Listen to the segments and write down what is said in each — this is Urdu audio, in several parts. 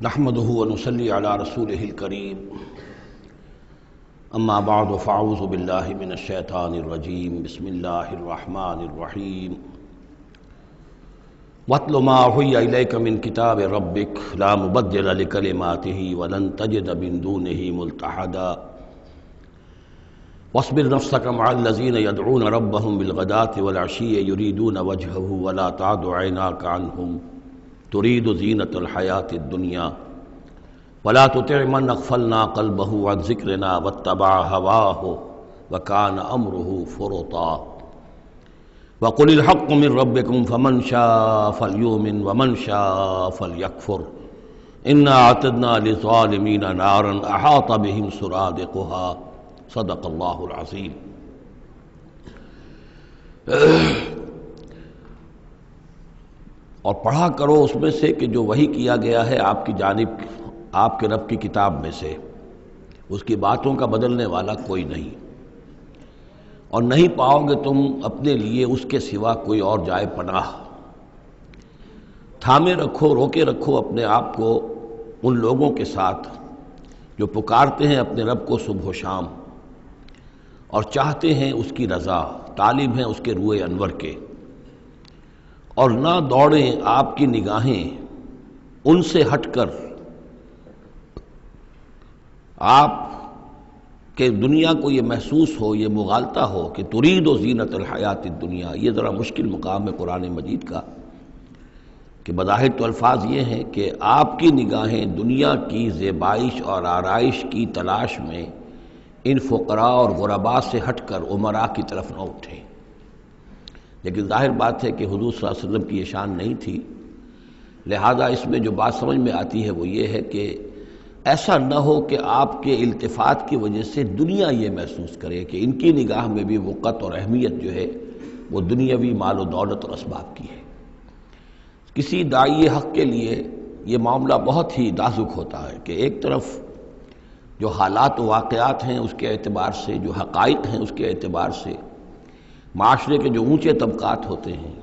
نحمده ونصلي على رسوله الكريم اما بعد فاعوذ بالله من الشيطان الرجيم بسم الله الرحمن الرحيم واتل ما اوحي اليك من كتاب ربك لا مبدل لكلماته ولن تجد من دونه ملتحدا واصبر نفسك مع الذين يدعون ربهم بالغداة والعشي يريدون وجهه ولا تعد عيناك عنهم تريد زینة الحیاة الدنیا ولا تطع من اغفلنا قلبه عن ذکرنا واتبع هواه وكان امره فرطا وقل الحق من ربكم فمن شاء فليؤمن ومن شاء فليكفر انا اعتدنا للظالمین نارا احاط بهم سرادقها صدق اللہ العظیم۔ اور پڑھا کرو اس میں سے کہ جو وحی کیا گیا ہے آپ کی جانب آپ کے رب کی کتاب میں سے، اس کی باتوں کا بدلنے والا کوئی نہیں، اور نہیں پاؤ گے تم اپنے لیے اس کے سوا کوئی اور جائے پناہ۔ تھامے رکھو، روکے رکھو اپنے آپ کو ان لوگوں کے ساتھ جو پکارتے ہیں اپنے رب کو صبح و شام اور چاہتے ہیں اس کی رضا، طالب ہیں اس کے روئے انور کے، اور نہ دوڑیں آپ کی نگاہیں ان سے ہٹ کر آپ کے دنیا کو یہ محسوس ہو، یہ مغالطہ ہو کہ ترید و زینت الحیات الدنیا۔ یہ ذرا مشکل مقام ہے قرآن مجید کا کہ بظاہر تو الفاظ یہ ہیں کہ آپ کی نگاہیں دنیا کی زیبائش اور آرائش کی تلاش میں ان فقراء اور غرباء سے ہٹ کر امراء کی طرف نہ اٹھیں، لیکن ظاہر بات ہے کہ حضور صلی اللہ علیہ وسلم کی یہ شان نہیں تھی، لہذا اس میں جو بات سمجھ میں آتی ہے وہ یہ ہے کہ ایسا نہ ہو کہ آپ کے التفات کی وجہ سے دنیا یہ محسوس کرے کہ ان کی نگاہ میں بھی وقت اور اہمیت جو ہے وہ دنیاوی مال و دولت اور اسباب کی ہے۔ کسی داعی حق کے لیے یہ معاملہ بہت ہی نازک ہوتا ہے کہ ایک طرف جو حالات و واقعات ہیں اس کے اعتبار سے، جو حقائق ہیں اس کے اعتبار سے، معاشرے کے جو اونچے طبقات ہوتے ہیں،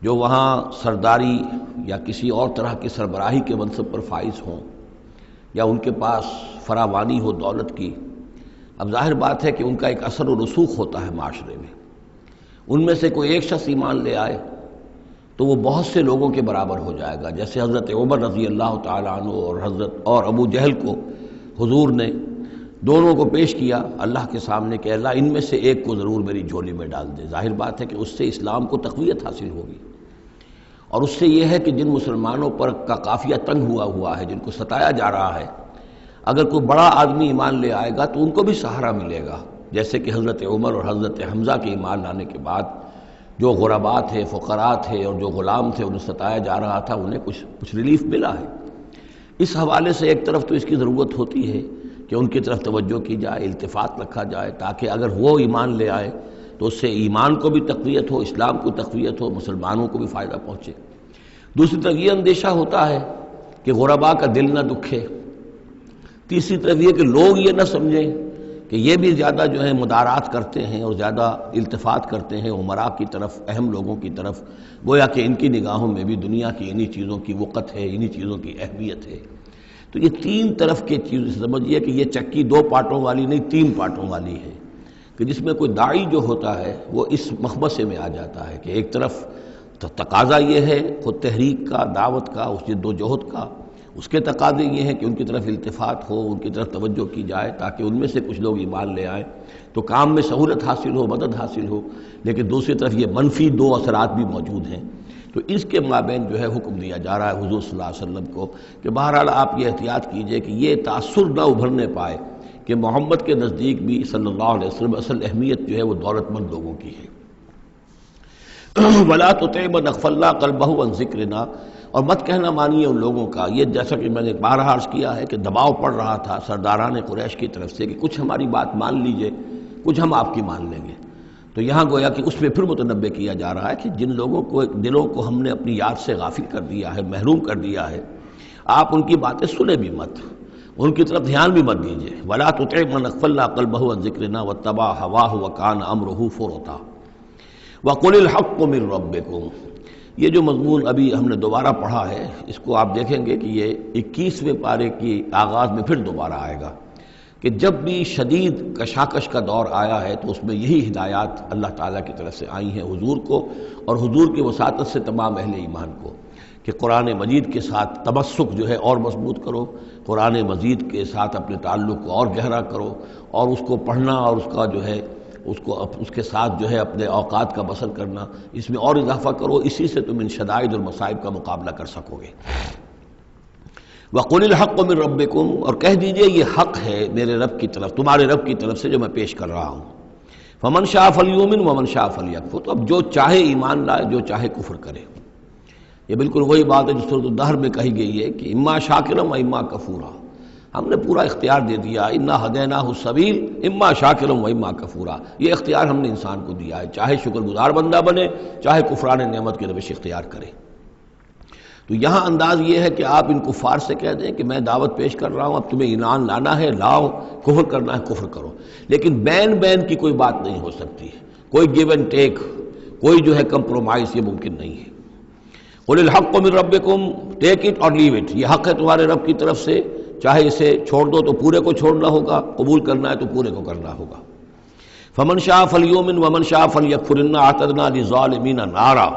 جو وہاں سرداری یا کسی اور طرح کی سربراہی کے منصب پر فائز ہوں یا ان کے پاس فراوانی ہو دولت کی، اب ظاہر بات ہے کہ ان کا ایک اثر و رسوخ ہوتا ہے معاشرے میں۔ ان میں سے کوئی ایک شخص ایمان لے آئے تو وہ بہت سے لوگوں کے برابر ہو جائے گا، جیسے حضرت عمر رضی اللہ تعالیٰ عنہ اور ابو جہل کو حضور نے دونوں کو پیش کیا اللہ کے سامنے کہ اللہ ان میں سے ایک کو ضرور میری جھولی میں ڈال دے۔ ظاہر بات ہے کہ اس سے اسلام کو تقویت حاصل ہوگی، اور اس سے یہ ہے کہ جن مسلمانوں پر کا قافیہ تنگ ہوا ہے، جن کو ستایا جا رہا ہے، اگر کوئی بڑا آدمی ایمان لے آئے گا تو ان کو بھی سہارا ملے گا، جیسے کہ حضرت عمر اور حضرت حمزہ کے ایمان لانے کے بعد جو غرباء تھے، فقراء تھے اور جو غلام تھے انہیں ستایا جا رہا تھا، انہیں کچھ ریلیف ملا ہے۔ اس حوالے سے ایک طرف تو اس کی ضرورت ہوتی ہے کہ ان کی طرف توجہ کی جائے، التفات رکھا جائے، تاکہ اگر وہ ایمان لے آئے تو اس سے ایمان کو بھی تقویت ہو، اسلام کو تقویت ہو، مسلمانوں کو بھی فائدہ پہنچے۔ دوسری طرف یہ اندیشہ ہوتا ہے کہ غرباء کا دل نہ دکھے، تیسری طرف یہ کہ لوگ یہ نہ سمجھیں کہ یہ بھی زیادہ جو ہے مدارات کرتے ہیں اور زیادہ التفات کرتے ہیں امراء کی طرف، اہم لوگوں کی طرف، گویا کہ ان کی نگاہوں میں بھی دنیا کی انہی چیزوں کی وقت ہے، انہی چیزوں کی اہمیت ہے۔ تو یہ تین طرف کے چیز سمجھیے کہ یہ چکی دو پارٹوں والی نہیں، تین پارٹوں والی ہے، کہ جس میں کوئی داعی جو ہوتا ہے وہ اس مخمصے میں آ جاتا ہے کہ ایک طرف تقاضا یہ ہے خود تحریک کا، دعوت کا، اس جد و جہد کا، اس کے تقاضے یہ ہیں کہ ان کی طرف التفات ہو، ان کی طرف توجہ کی جائے تاکہ ان میں سے کچھ لوگ ایمان لے آئیں تو کام میں سہولت حاصل ہو، مدد حاصل ہو، لیکن دوسری طرف یہ منفی دو اثرات بھی موجود ہیں۔ تو اس کے مابین جو ہے حکم دیا جا رہا ہے حضور صلی اللہ علیہ وسلم کو کہ بہرحال آپ یہ احتیاط کیجئے کہ یہ تاثر نہ ابھرنے پائے کہ محمد کے نزدیک بھی صلی اللہ علیہ وسلم اصل اہمیت جو ہے وہ دولت مند لوگوں کی ہے۔ وَلَا تُطِعْ مَنْ أَغْفَلْنَا قَلْبَهُ عَنْ ذِكْرِنَا، اور مت کہنا مانیے ان لوگوں کا، یہ جیسا کہ میں نے بارہا عرض کیا ہے کہ دباؤ پڑ رہا تھا سرداران قریش کی طرف سے کہ کچھ ہماری بات مان لیجئے، کچھ ہم آپ کی مان لیں گے۔ تو یہاں گویا کہ اس پہ پھر متنبہ کیا جا رہا ہے کہ جن لوگوں کو دلوں کو ہم نے اپنی یاد سے غافل کر دیا ہے، محروم کر دیا ہے، آپ ان کی باتیں سنیں بھی مت، ان کی طرف دھیان بھی مت دیجیے۔ وَلَا تُطِعْ مَنْ أَغْفَلْنَا قَلْبَهُ عَنْ ذِكْرِنَا وَاتَّبَعَ هَوَاهُ وَكَانَ أَمْرُهُ فُرُطًا وَقُلِ الْحَقُّ مِنْ رَبِّكُمْ۔ یہ جو مضمون ابھی ہم نے دوبارہ پڑھا ہے، اس کو آپ دیکھیں گے کہ یہ 21ویں پارے کی آغاز میں پھر دوبارہ آئے گا کہ جب بھی شدید کشاکش کا دور آیا ہے تو اس میں یہی ہدایات اللہ تعالیٰ کی طرف سے آئی ہیں حضور کو اور حضور کی وساطت سے تمام اہل ایمان کو، کہ قرآن مجید کے ساتھ تمسک جو ہے اور مضبوط کرو، قرآن مجید کے ساتھ اپنے تعلق کو اور گہرا کرو، اور اس کو پڑھنا اور اس کا جو ہے اس کے ساتھ جو ہے اپنے اوقات کا بسر کرنا، اس میں اور اضافہ کرو، اسی سے تم ان شدائد اور مصائب کا مقابلہ کر سکو گے۔ وَقُلِ الْحَقُّ مِن رَبِّكُمْ، اور کہہ دیجئے یہ حق ہے میرے رب کی طرف، تمہارے رب کی طرف سے جو میں پیش کر رہا ہوں۔ فَمَن شَاءَ فَلْيُؤْمِنْ وَمَن شَاءَ فَلْيَكْفُرْ، تو اب جو چاہے ایمان لائے، جو چاہے کفر کرے۔ یہ بالکل وہی بات ہے جو سورۃ الدہر میں کہی گئی ہے کہ اما شاکرا و اما کفورا، ہم نے پورا اختیار دے دیا، انا ہدیناہ السبیل اما شاکرا و اما کفورا، یہ اختیار ہم نے انسان کو دیا ہے، چاہے شکر گزار بندہ بنے، چاہے کفران نعمت کی روش اختیار کرے۔ تو یہاں انداز یہ ہے کہ آپ ان کفار سے کہہ دیں کہ میں دعوت پیش کر رہا ہوں، اب تمہیں ایمان لانا ہے لاؤ، کفر کرنا ہے کفر کرو، لیکن بین کی کوئی بات نہیں ہو سکتی، کوئی گیو اینڈ ٹیک، کوئی جو ہے کمپرومائز، یہ ممکن نہیں ہے۔ قُلِ الْحَقُّ مِن رَبِّكُمْ، ٹیک اٹ اور لیو اٹ، یہ حق ہے تمہارے رب کی طرف سے، چاہے اسے چھوڑ دو تو پورے کو چھوڑنا ہوگا، قبول کرنا ہے تو پورے کو کرنا ہوگا۔ فَمَن شَاءَ فَلْيُؤْمِنْ وَمَن شَاءَ فَلْيَكْفُرْ إِنَّا أَعْتَدْنَا لِلظَّالِمِينَ نَارًا،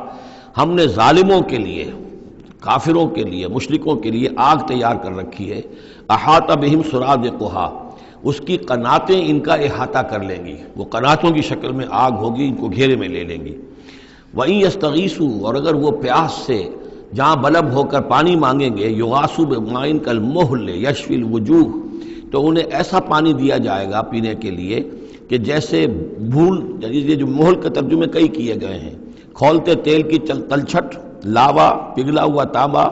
ہم نے ظالموں کے لیے، کافروں کے لیے، مشرکوں کے لیے آگ تیار کر رکھی ہے، احاطہ بہم سرادقها، اس کی قناتیں ان کا احاطہ کر لیں گی، وہ قناتوں کی شکل میں آگ ہوگی، ان کو گھیرے میں لے لیں گی۔ وَإِن يَسْتَغِيثُوا، اور اگر وہ پیاس سے جہاں بلب ہو کر پانی مانگیں گے، يُغَاثُوا بِمَاءٍ كَالْمُهْلِ يَشْفِي الْوُجُوهَ، تو انہیں ایسا پانی دیا جائے گا پینے کے لیے کہ جیسے بھول، یہ جو محل کے ترجمے کئی کیے گئے ہیں، کھولتے تیل کی تلچھٹ، لاوا، پگھلا ہوا تانبا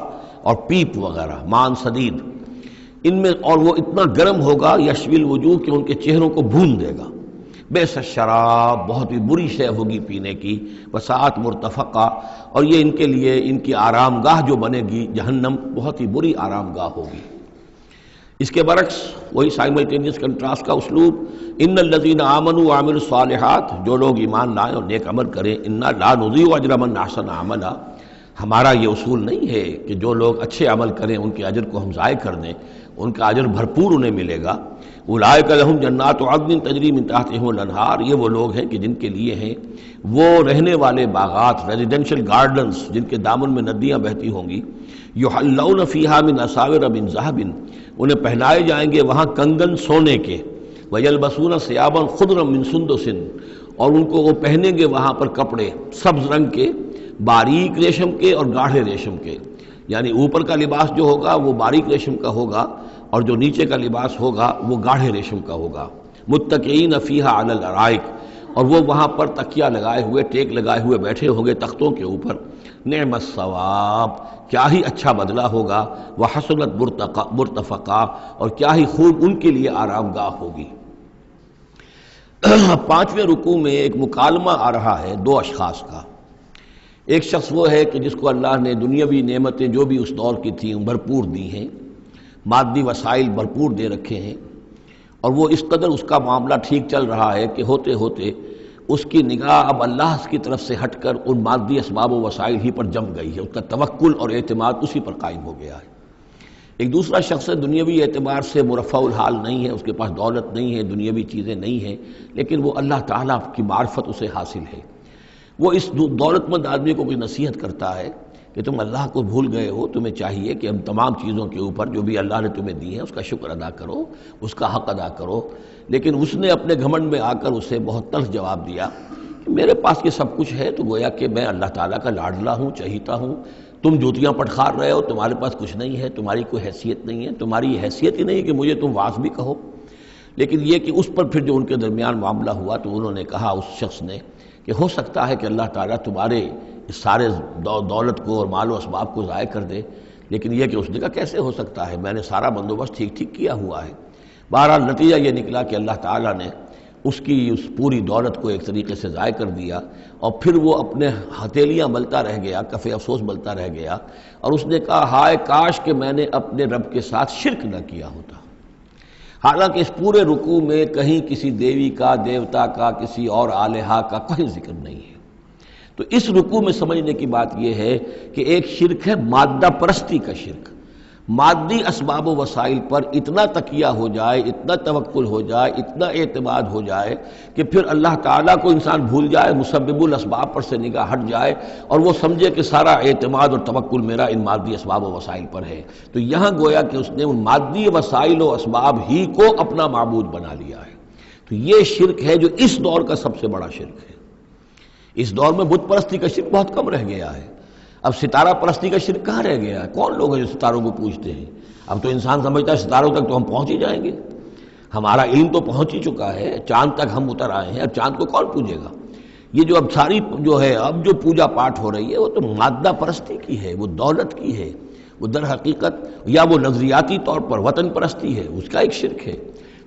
اور پیپ وغیرہ، مان سدید، ان میں، اور وہ اتنا گرم ہوگا یشوی الوجوہ کہ ان کے چہروں کو بھون دے گا۔ بیس الشراب، بہت ہی بری شے ہوگی پینے کی، وساعت مرتفقہ، اور یہ ان کے لیے ان کی آرام گاہ جو بنے گی جہنم، بہت ہی بری آرام گاہ ہوگی۔ اس کے برعکس وہی سائملٹینیس کنٹراسٹ کا اسلوب، ان الذین آمنوا وعملوا الصالحات، جو لوگ ایمان لائیں اور نیک عمل کریں، انا لا نضیع اجر من احسن عملا، ہمارا یہ اصول نہیں ہے کہ جو لوگ اچھے عمل کریں ان کے اجر کو ہم ضائع کر دیں، ان کا اجر بھرپور انہیں ملے گا۔ اولئک لہم جنات عدن تجری من تحتہم الانہار، یہ وہ لوگ ہیں کہ جن کے لیے ہیں وہ رہنے والے باغات، ریزیڈینشل گارڈنز، جن کے دامن میں ندیاں بہتی ہوں گی، یحلون فیہا من اساور من ذہب، انہیں پہنائے جائیں گے وہاں کنگن سونے کے، ویلبسون ثیابا خضرا من سندس، اور ان کو وہ پہنیں گے وہاں پر کپڑے سبز رنگ کے، باریک ریشم کے اور گاڑھے ریشم کے، یعنی اوپر کا لباس جو ہوگا وہ باریک ریشم کا ہوگا اور جو نیچے کا لباس ہوگا وہ گاڑھے ریشم کا ہوگا۔ متکئین فیہا علی الارائک، اور وہ وہاں پر تکیہ لگائے ہوئے، ٹیک لگائے ہوئے بیٹھے ہوں گے تختوں کے اوپر۔ نعم الثواب، کیا ہی اچھا بدلہ ہوگا، وحسنت مرتفقہ، اور کیا ہی خوب ان کے لیے آرام گاہ ہوگی۔ 5ویں رکوع میں ایک مکالمہ آ رہا ہے دو اشخاص کا۔ ایک شخص وہ ہے کہ جس کو اللہ نے دنیاوی نعمتیں جو بھی اس دور کی تھیں بھرپور دی ہیں، مادی وسائل بھرپور دے رکھے ہیں، اور وہ اس قدر اس کا معاملہ ٹھیک چل رہا ہے کہ ہوتے ہوتے اس کی نگاہ اب اللہ کی طرف سے ہٹ کر ان مادی اسباب و وسائل ہی پر جم گئی ہے، اس کا توکل اور اعتماد اسی پر قائم ہو گیا ہے۔ ایک دوسرا شخص ہے دنیاوی اعتبار سے مرفع الحال نہیں ہے، اس کے پاس دولت نہیں ہے، دنیاوی چیزیں نہیں ہیں، لیکن وہ اللہ تعالیٰ کی معرفت اسے حاصل ہے۔ وہ اس دولت مند آدمی کو کوئی نصیحت کرتا ہے کہ تم اللہ کو بھول گئے ہو، تمہیں چاہیے کہ ہم تمام چیزوں کے اوپر جو بھی اللہ نے تمہیں دی ہے اس کا شکر ادا کرو، اس کا حق ادا کرو۔ لیکن اس نے اپنے گھمنڈ میں آ کر اسے بہت تلخ جواب دیا کہ میرے پاس یہ سب کچھ ہے تو گویا کہ میں اللہ تعالیٰ کا لاڈلا ہوں، چہیتا ہوں، تم جوتیاں پٹخار رہے ہو، تمہارے پاس کچھ نہیں ہے، تمہاری کوئی حیثیت نہیں ہے، تمہاری یہ حیثیت ہی نہیں کہ مجھے تم واعظ بھی کہو۔ لیکن یہ کہ اس پر پھر جو ان کے درمیان معاملہ ہوا تو انہوں نے کہا، اس شخص نے، کہ ہو سکتا ہے کہ اللہ تعالیٰ تمہارے اس سارے دولت کو اور مال و اسباب کو ضائع کر دے، لیکن یہ کہ اس نے کہا کیسے ہو سکتا ہے، میں نے سارا بندوبست ٹھیک کیا ہوا ہے۔ بہرحال نتیجہ یہ نکلا کہ اللہ تعالیٰ نے اس کی اس پوری دولت کو ایک طریقے سے ضائع کر دیا، اور پھر وہ اپنے ہتھیلیاں ملتا رہ گیا، کف افسوس ملتا رہ گیا، اور اس نے کہا ہائے کاش کہ میں نے اپنے رب کے ساتھ شرک نہ کیا ہوتا۔ حالانکہ اس پورے رکوع میں کہیں کسی دیوی کا، دیوتا کا، کسی اور الہہ کا کوئی ذکر نہیں ہے۔ تو اس رکوع میں سمجھنے کی بات یہ ہے کہ ایک شرک ہے مادہ پرستی کا شرک، مادی اسباب و وسائل پر اتنا تکیہ ہو جائے، اتنا توکل ہو جائے، اتنا اعتماد ہو جائے کہ پھر اللہ تعالیٰ کو انسان بھول جائے، مسبب الاسباب پر سے نگاہ ہٹ جائے اور وہ سمجھے کہ سارا اعتماد اور توکل میرا ان مادی اسباب و وسائل پر ہے۔ تو یہاں گویا کہ اس نے ان مادی وسائل و اسباب ہی کو اپنا معبود بنا لیا ہے۔ تو یہ شرک ہے جو اس دور کا سب سے بڑا شرک ہے۔ اس دور میں بت پرستی کا شرک بہت کم رہ گیا ہے، اب ستارہ پرستی کا شرک کہاں رہ گیا ہے؟ کون لوگ ہیں جو ستاروں کو پوجتے ہیں؟ اب تو انسان سمجھتا ہے ستاروں تک تو ہم پہنچ ہی جائیں گے، ہمارا علم تو پہنچ ہی چکا ہے، چاند تک ہم اتر آئے ہیں، اب چاند کو کون پوجے گا؟ یہ جو اب ساری جو ہے اب جو پوجا پاٹ ہو رہی ہے وہ تو مادہ پرستی کی ہے، وہ دولت کی ہے، وہ در حقیقت یا وہ نظریاتی طور پر وطن پرستی ہے، اس کا ایک شرک ہے۔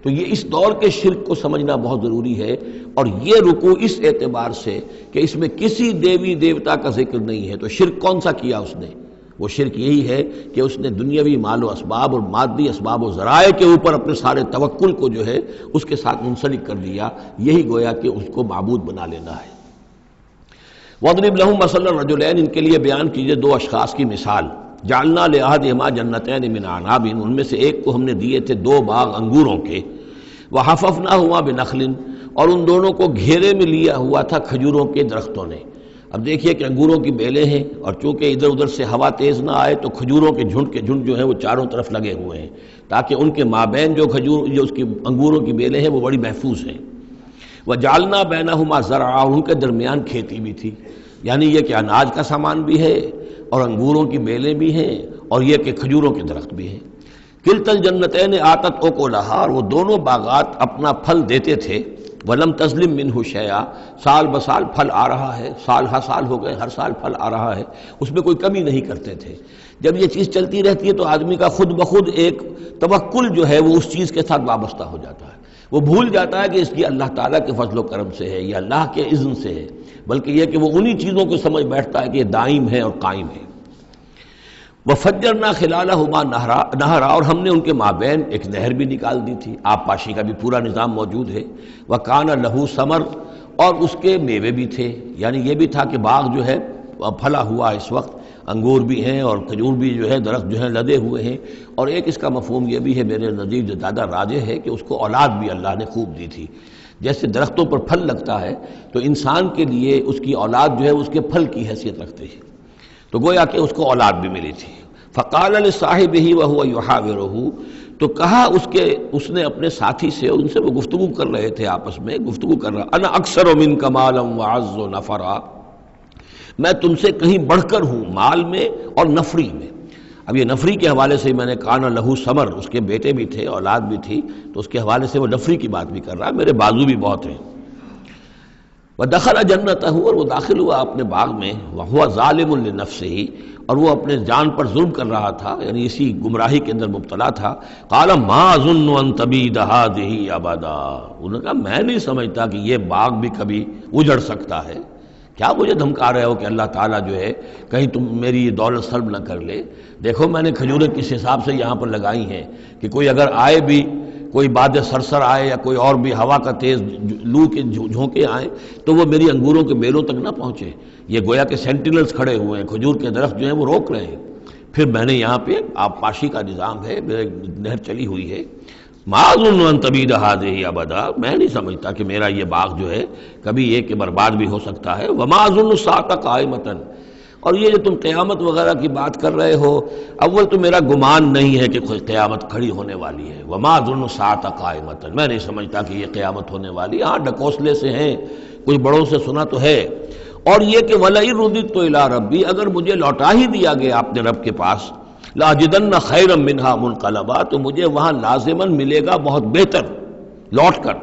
تو یہ اس دور کے شرک کو سمجھنا بہت ضروری ہے، اور یہ رکوع اس اعتبار سے کہ اس میں کسی دیوی دیوتا کا ذکر نہیں ہے۔ تو شرک کون سا کیا اس نے؟ وہ شرک یہی ہے کہ اس نے دنیاوی مال و اسباب اور مادی اسباب و ذرائع کے اوپر اپنے سارے توکل کو جو ہے اس کے ساتھ منسلک کر دیا، یہی گویا کہ اس کو معبود بنا لینا ہے۔ وَاضْرِبْ لَهُم مَثَلَ الرَّجُلَيْنِ، ان کے لیے بیان کیجئے دو اشخاص کی مثال۔ جعلنا لأحدهما جنتین من اعناب، ان میں سے ایک کو ہم نے دیے تھے دو باغ انگوروں کے، وحففناهما بنخل، اور ان دونوں کو گھیرے میں لیا ہوا تھا کھجوروں کے درختوں نے۔ اب دیکھیے کہ انگوروں کی بیلیں ہیں، اور چونکہ ادھر ادھر سے ہوا تیز نہ آئے تو کھجوروں کے جھنڈ جو ہیں وہ چاروں طرف لگے ہوئے ہیں، تاکہ ان کے مابین جو اس کی انگوروں کی بیلیں ہیں وہ بڑی محفوظ ہیں۔ وجعلنا بینہما زرعا، اور ان کے درمیان کھیتی بھی تھی، یعنی یہ کہ اناج کا سامان بھی ہے اور انگوروں کی بیلیں بھی ہیں اور یہ کہ کھجوروں کے درخت بھی ہیں۔ کلتا الجنتین آتت اکلہا، اور وہ دونوں باغات اپنا پھل دیتے تھے، ولم تظلم منہ شیئا، سال بسال پھل آ رہا ہے، سال ہر سال ہو گئے، ہر سال پھل آ رہا ہے، اس میں کوئی کمی نہیں کرتے تھے۔ جب یہ چیز چلتی رہتی ہے تو آدمی کا خود بخود ایک توکل جو ہے وہ اس چیز کے ساتھ وابستہ ہو جاتا ہے، وہ بھول جاتا ہے کہ اس کی اللہ تعالیٰ کے فضل و کرم سے ہے یا اللہ کے اذن سے ہے، بلکہ یہ کہ وہ انہی چیزوں کو سمجھ بیٹھتا ہے کہ یہ دائم ہے اور قائم ہے۔ وَفَجَّرْنَا خِلَالَهُمَا نَهْرًا، اور ہم نے ان کے مابین ایک نہر بھی نکال دی تھی، آب پاشی کا بھی پورا نظام موجود ہے۔ وَكَانَ لَهُ ثَمَرٌ، اور اس کے میوے بھی تھے، یعنی یہ بھی تھا کہ باغ جو ہے پھلا ہوا اس وقت، انگور بھی ہیں اور کھجور بھی جو ہے درخت جو ہیں لدے ہوئے ہیں، اور ایک اس کا مفہوم یہ بھی ہے میرے نزدیک جو زیادہ راجح ہے کہ اس کو اولاد بھی اللہ نے خوب دی تھی۔ جیسے درختوں پر پھل لگتا ہے تو انسان کے لیے اس کی اولاد جو ہے اس کے پھل کی حیثیت رکھتے ہیں، تو گویا کہ اس کو اولاد بھی ملی تھی۔ فقال لصاحبہ وہو یحاورہ، تو کہا اس نے اپنے ساتھی سے، ان سے وہ گفتگو کر رہے تھے، آپس میں گفتگو کر رہا، انا اکثر منک مالا واعز نفرا، میں تم سے کہیں بڑھ کر ہوں مال میں اور نفری میں۔ اب یہ نفری کے حوالے سے میں نے کانا لہو ثمر، اس کے بیٹے بھی تھے، اولاد بھی تھی، تو اس کے حوالے سے وہ نفری کی بات بھی کر رہا ہے، میرے بازو بھی بہت ہیں۔ وَدَخَلَ جَنَّتَهُ، اور وہ داخل ہوا اپنے باغ میں، وَهُوَ ظَالِمٌ لِنَفْسِهِ، اور وہ اپنے جان پر ظلم کر رہا تھا، یعنی اسی گمراہی کے اندر مبتلا تھا۔ قَالَ مَا أَظُنُّ أَن تَبِيدَ هَٰذِهِ أَبَدًا، انہوں نے کہا میں نہیں سمجھتا کہ یہ باغ بھی کبھی اجڑ سکتا ہے، کیا مجھے دھمکا رہے ہو کہ اللہ تعالیٰ جو ہے کہیں تم میری یہ دولت سلب نہ کر لے؟ دیکھو میں نے کھجوریں کس حساب سے یہاں پر لگائی ہیں کہ کوئی اگر آئے بھی، کوئی باد سرسر آئے یا کوئی اور بھی ہوا کا تیز لو کے جھونکے آئیں تو وہ میری انگوروں کے بیلوں تک نہ پہنچے۔ یہ گویا کہ سینٹینلز کھڑے ہوئے ہیں، کھجور کے درخت جو ہیں وہ روک رہے ہیں۔ پھر میں نے یہاں پہ آب پاشی کا نظام ہے، نہر چلی ہوئی ہے۔ ما اظن ان تبید هذه ابدا، میں نہیں سمجھتا کہ میرا یہ باغ جو ہے کبھی یہ کہ برباد بھی ہو سکتا ہے۔ وما اظن الساعة قائمة، اور یہ جو تم قیامت وغیرہ کی بات کر رہے ہو، اول تو میرا گمان نہیں ہے کہ کوئی قیامت کھڑی ہونے والی ہے۔ وما اظن الساعة قائمة، میں نہیں سمجھتا کہ یہ قیامت ہونے والی، ہاں ڈکوسلے سے ہیں، کچھ بڑوں سے سنا تو ہے۔ اور یہ کہ وَلَئِن رُدِدتُّ إِلَىٰ رَبِّي، اگر مجھے لوٹا ہی دیا گیا اپنے رب کے پاس، لَأَجِدَنَّ خَيْرًا مِّنْهَا مُنْقَلَبًا، تو مجھے وہاں لازماً ملے گا بہت بہتر لوٹ کر۔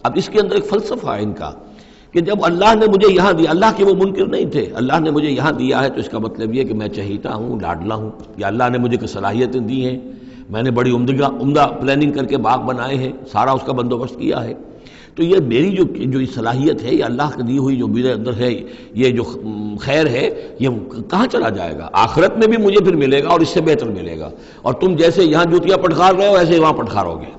اب اس کے اندر ایک فلسفہ ہے ان کا کہ جب اللہ نے مجھے یہاں دیا، اللہ کے وہ منکر نہیں تھے، اللہ نے مجھے یہاں دیا ہے تو اس کا مطلب یہ کہ میں چہیتا ہوں، لاڈلا ہوں، یا اللہ نے مجھے کچھ صلاحیتیں دی ہیں، میں نے بڑی عمدہ پلاننگ کر کے باغ بنائے ہیں، سارا اس کا بندوبست کیا ہے، تو یہ میری جو صلاحیت ہے، یہ اللہ کی دی ہوئی جو میرے اندر ہے، یہ جو خیر ہے، یہ کہاں چلا جائے گا؟ آخرت میں بھی مجھے پھر ملے گا اور اس سے بہتر ملے گا، اور تم جیسے یہاں جوتیاں پٹخار رہے ہو ایسے وہاں پٹخارو گے۔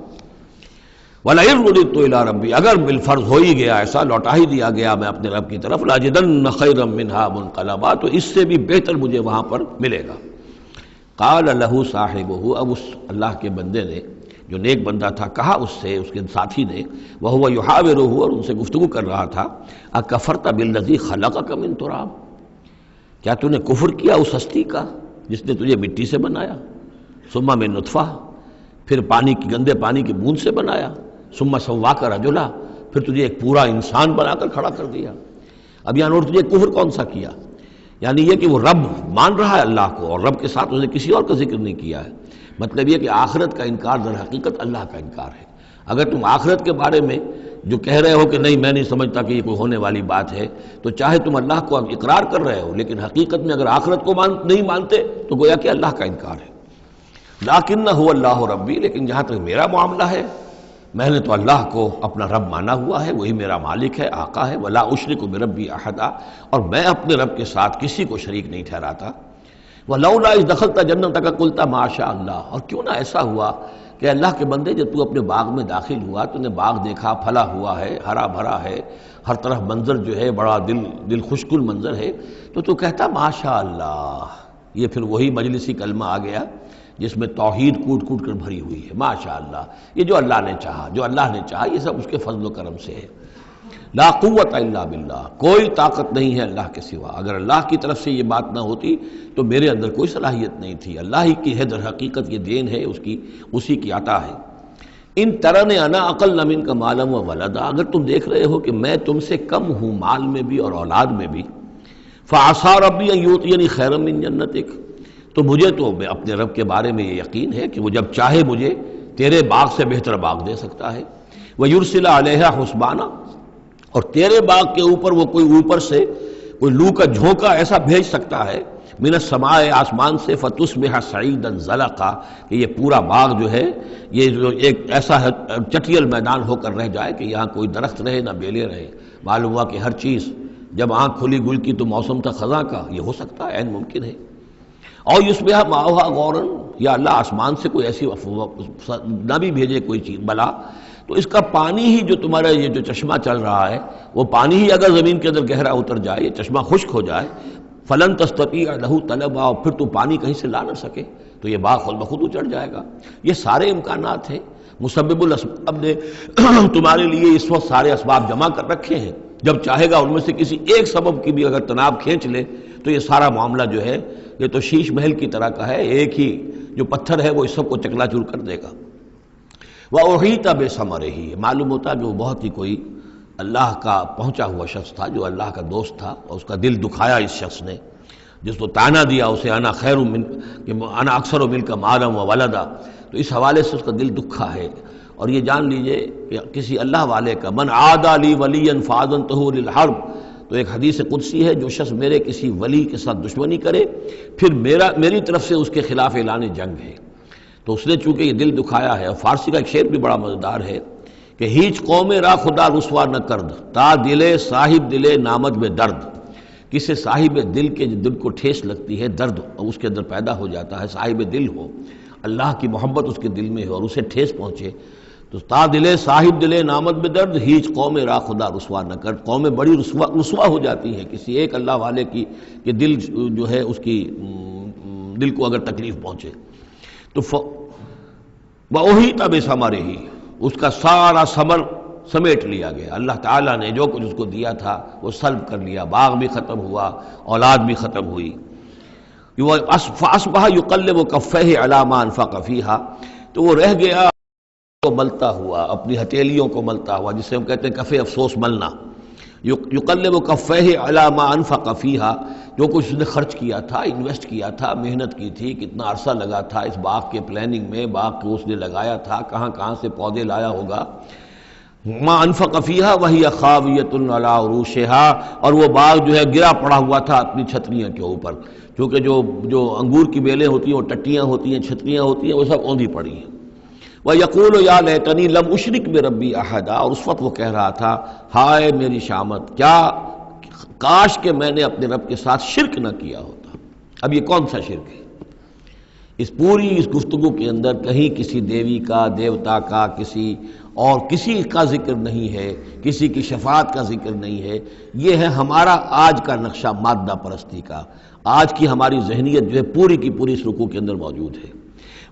وَلَئِن رُدِدتُّ إِلَىٰ رَبِّي، اگر بالفرض ہو ہی گیا ایسا، لوٹا ہی دیا گیا میں اپنے رب کی طرف، لَأَجِدَنَّ خَيْرًا مِّنْهَا مُنقَلَبًا، تو اس سے بھی بہتر مجھے وہاں پر ملے گا۔ قال لَهُ صَاحِبُهُ، اب اس اللہ کے بندے نے جو نیک بندہ تھا کہا اس سے، اس کے ساتھی نے، وَهُوَ يُحَاوِرُهُ، اور ان سے گفتگو کر رہا تھا، أَكَفَرْتَ بِالَّذِي خَلَقَكَ مِن تُرَابٍ، کیا تو نے کفر کیا اس ہستی کا جس نے تجھے مٹی سے بنایا، ثم من نطفہ، پھر پانی کی گندے پانی کی بوند سے بنایا، ثم سواک رجلا، پھر تجھے ایک پورا انسان بنا کر کھڑا کر دیا۔ اب یہاں اور تجھے کفر کون سا کیا؟ یعنی یہ کہ وہ رب مان رہا ہے اللہ کو، اور رب کے ساتھ اس نے کسی اور کا ذکر نہیں کیا ہے۔ مطلب یہ کہ آخرت کا انکار در حقیقت اللہ کا انکار ہے۔ اگر تم آخرت کے بارے میں جو کہہ رہے ہو کہ نہیں میں نہیں سمجھتا کہ یہ کوئی ہونے والی بات ہے، تو چاہے تم اللہ کو اقرار کر رہے ہو، لیکن حقیقت میں اگر آخرت کو نہیں مانتے تو گویا کہ اللہ کا انکار ہے۔ لیکن هو اللہ ربی، لیکن جہاں تک میرا معاملہ ہے، میں نے تو اللہ کو اپنا رب مانا ہوا ہے، وہی میرا مالک ہے، آقا ہے، ولا اشرک بربی احدا، اور میں اپنے رب کے ساتھ کسی کو شریک نہیں ٹھہراتا۔ ولولا اذ دخلت جنتک قلت ما شاء اللہ، اور کیوں نہ ایسا ہوا کہ اللہ کے بندے جب تو اپنے باغ میں داخل ہوا، تو نے باغ دیکھا پھلا ہوا ہے، ہرا بھرا ہے، ہر طرف منظر جو ہے بڑا دل خوشکن منظر ہے، تو کہتا ما شاء اللہ۔ یہ پھر وہی مجلسی کلمہ آ گیا جس میں توحید کوٹ کوٹ کر بھری ہوئی ہے، ماشاء اللہ، یہ جو اللہ نے چاہا، جو اللہ نے چاہا، یہ سب اس کے فضل و کرم سے ہے۔ لا قوت الا باللہ، کوئی طاقت نہیں ہے اللہ کے سوا۔ اگر اللہ کی طرف سے یہ بات نہ ہوتی تو میرے اندر کوئی صلاحیت نہیں تھی، اللہ ہی کی ہے در حقیقت، یہ دین ہے اسی کی عطا ہے۔ ان ترن انا اقل منک مالا و ولدا، اگر تم دیکھ رہے ہو کہ میں تم سے کم ہوں مال میں بھی اور اولاد میں بھی، فعسى ربی ان یؤتینی خیرا من جنتک، تو مجھے تو اپنے رب کے بارے میں یہ یقین ہے کہ وہ جب چاہے مجھے تیرے باغ سے بہتر باغ دے سکتا ہے، وَيُرْسِلَ عَلَيْهَا حُسْبَانًا، اور تیرے باغ کے اوپر وہ کوئی اوپر سے کوئی لو کا جھونکا ایسا بھیج سکتا ہے، من السماء، آسمان سے، فَتُصْبِحَ صَعِيدًا زَلَقًا، کہ یہ پورا باغ جو ہے یہ جو ایک ایسا چٹیل میدان ہو کر رہ جائے کہ یہاں کوئی درخت رہے نہ بیلے رہے۔ معلوم ہوا کہ ہر چیز جب آنکھ کھلی گل کی تو موسم تھا خزاں کا، یہ ہو سکتا ہے، عین ممکن ہے۔ اور یصبح ماؤہا غوراً، یا اللہ آسمان سے کوئی ایسی نہ بھی بھیجے کوئی چیز بلا، تو اس کا پانی ہی جو تمہارا یہ جو چشمہ چل رہا ہے، وہ پانی ہی اگر زمین کے اندر گہرا اتر جائے، یہ چشمہ خشک ہو جائے، فلن تستطیع لہ طلبا، اور پھر تو پانی کہیں سے لا نہ سکے، تو یہ باغ خود بخود اجڑ جائے گا۔ یہ سارے امکانات ہیں، مسبب الاسباب نے تمہارے لیے اس وقت سارے اسباب جمع کر رکھے ہیں، جب چاہے گا ان میں سے کسی ایک سبب کی بھی اگر تناب کھینچ لے تو یہ سارا معاملہ جو ہے یہ تو شیش محل کی طرح کا ہے، ایک ہی جو پتھر ہے وہ اس سب کو چکنا چور کر دے گا۔ وَأُحِيطَ بِثَمَرِهِ، معلوم ہوتا کہ وہ بہت ہی کوئی اللہ کا پہنچا ہوا شخص تھا، جو اللہ کا دوست تھا، اور اس کا دل دکھایا اس شخص نے، جس کو تانا دیا اسے انا خیر من، کہ انا اکثر منک مالا و ولدا، تو اس حوالے سے اس کا دل دکھا ہے۔ اور یہ جان لیجئے کہ کسی اللہ والے کا من عادى لي وليا فاذنته للحرب، تو ایک حدیث قدسی ہے، جو شخص میرے کسی ولی کے ساتھ دشمنی کرے پھر میری طرف سے اس کے خلاف اعلان جنگ ہے۔ تو اس نے چونکہ یہ دل دکھایا ہے، اور فارسی کا ایک شعر بھی بڑا مزیدار ہے کہ ہیچ قوم را خدا رسوا نہ کرد، تا دلے صاحب دلے نامد میں درد، کسی صاحب دل کے دل کو ٹھیس لگتی ہے، درد اس کے اندر پیدا ہو جاتا ہے، صاحب دل ہو، اللہ کی محبت اس کے دل میں ہو اور اسے ٹھیس پہنچے، تو تا دلے صاحب دلے نامد میں درد، ہیچ قوم را خدا رسوا نہ کر، قومیں بڑی رسوا ہو جاتی ہیں کسی ایک اللہ والے کی کہ دل جو ہے اس کی دل کو اگر تکلیف پہنچے۔ تو وَأُحِيطَ بِثَمَرِهِ، اس کا سارا ثمر سمیٹ لیا گیا، اللہ تعالیٰ نے جو کچھ اس کو دیا تھا وہ سلب کر لیا، باغ بھی ختم ہوا، اولاد بھی ختم ہوئی۔ فَأَصْبَحَ يُقَلِّبُ كَفَّيْهِ عَلَى مَا أَنفَقَ فِيهَا، تو وہ رہ گیا کو ملتا ہوا، اپنی ہتھیلیوں کو ملتا ہوا، جسے ہم کہتے ہیں کفِ افسوس ملنا۔ یقلب کفیہ علی ما انفق فیہا، جو کچھ اس نے خرچ کیا تھا، انویسٹ کیا تھا، محنت کی تھی، کتنا عرصہ لگا تھا اس باغ کے پلاننگ میں، باغ کو اس نے لگایا تھا، کہاں کہاں سے پودے لایا ہوگا، ما انفق فیہا وہی خاویۃ علی عروشہا، اور وہ باغ جو ہے گرا پڑا ہوا تھا اپنی چھتریاں کے اوپر، کیونکہ جو انگور کی بیلیں ہوتی ہیں وہ ٹٹیاں ہوتی ہیں، چھتریاں ہوتی ہیں، وہ سب اوندھی پڑی ہیں۔ وَيَقُولُ يَا لَيْتَنِي لَمْ أُشْرِكْ بِرَبِّي أَحَدًا، اور اس وقت وہ کہہ رہا تھا ہائے میری شامت، کیا کاش کہ میں نے اپنے رب کے ساتھ شرک نہ کیا ہوتا۔ اب یہ کون سا شرک ہے؟ اس پوری اس گفتگو کے اندر کہیں کسی دیوی کا، دیوتا کا، کسی اور کسی کا ذکر نہیں ہے، کسی کی شفاعت کا ذکر نہیں ہے۔ یہ ہے ہمارا آج کا نقشہ مادہ پرستی کا، آج کی ہماری ذہنیت جو ہے پوری کی پوری اس رکوع کے اندر موجود ہے۔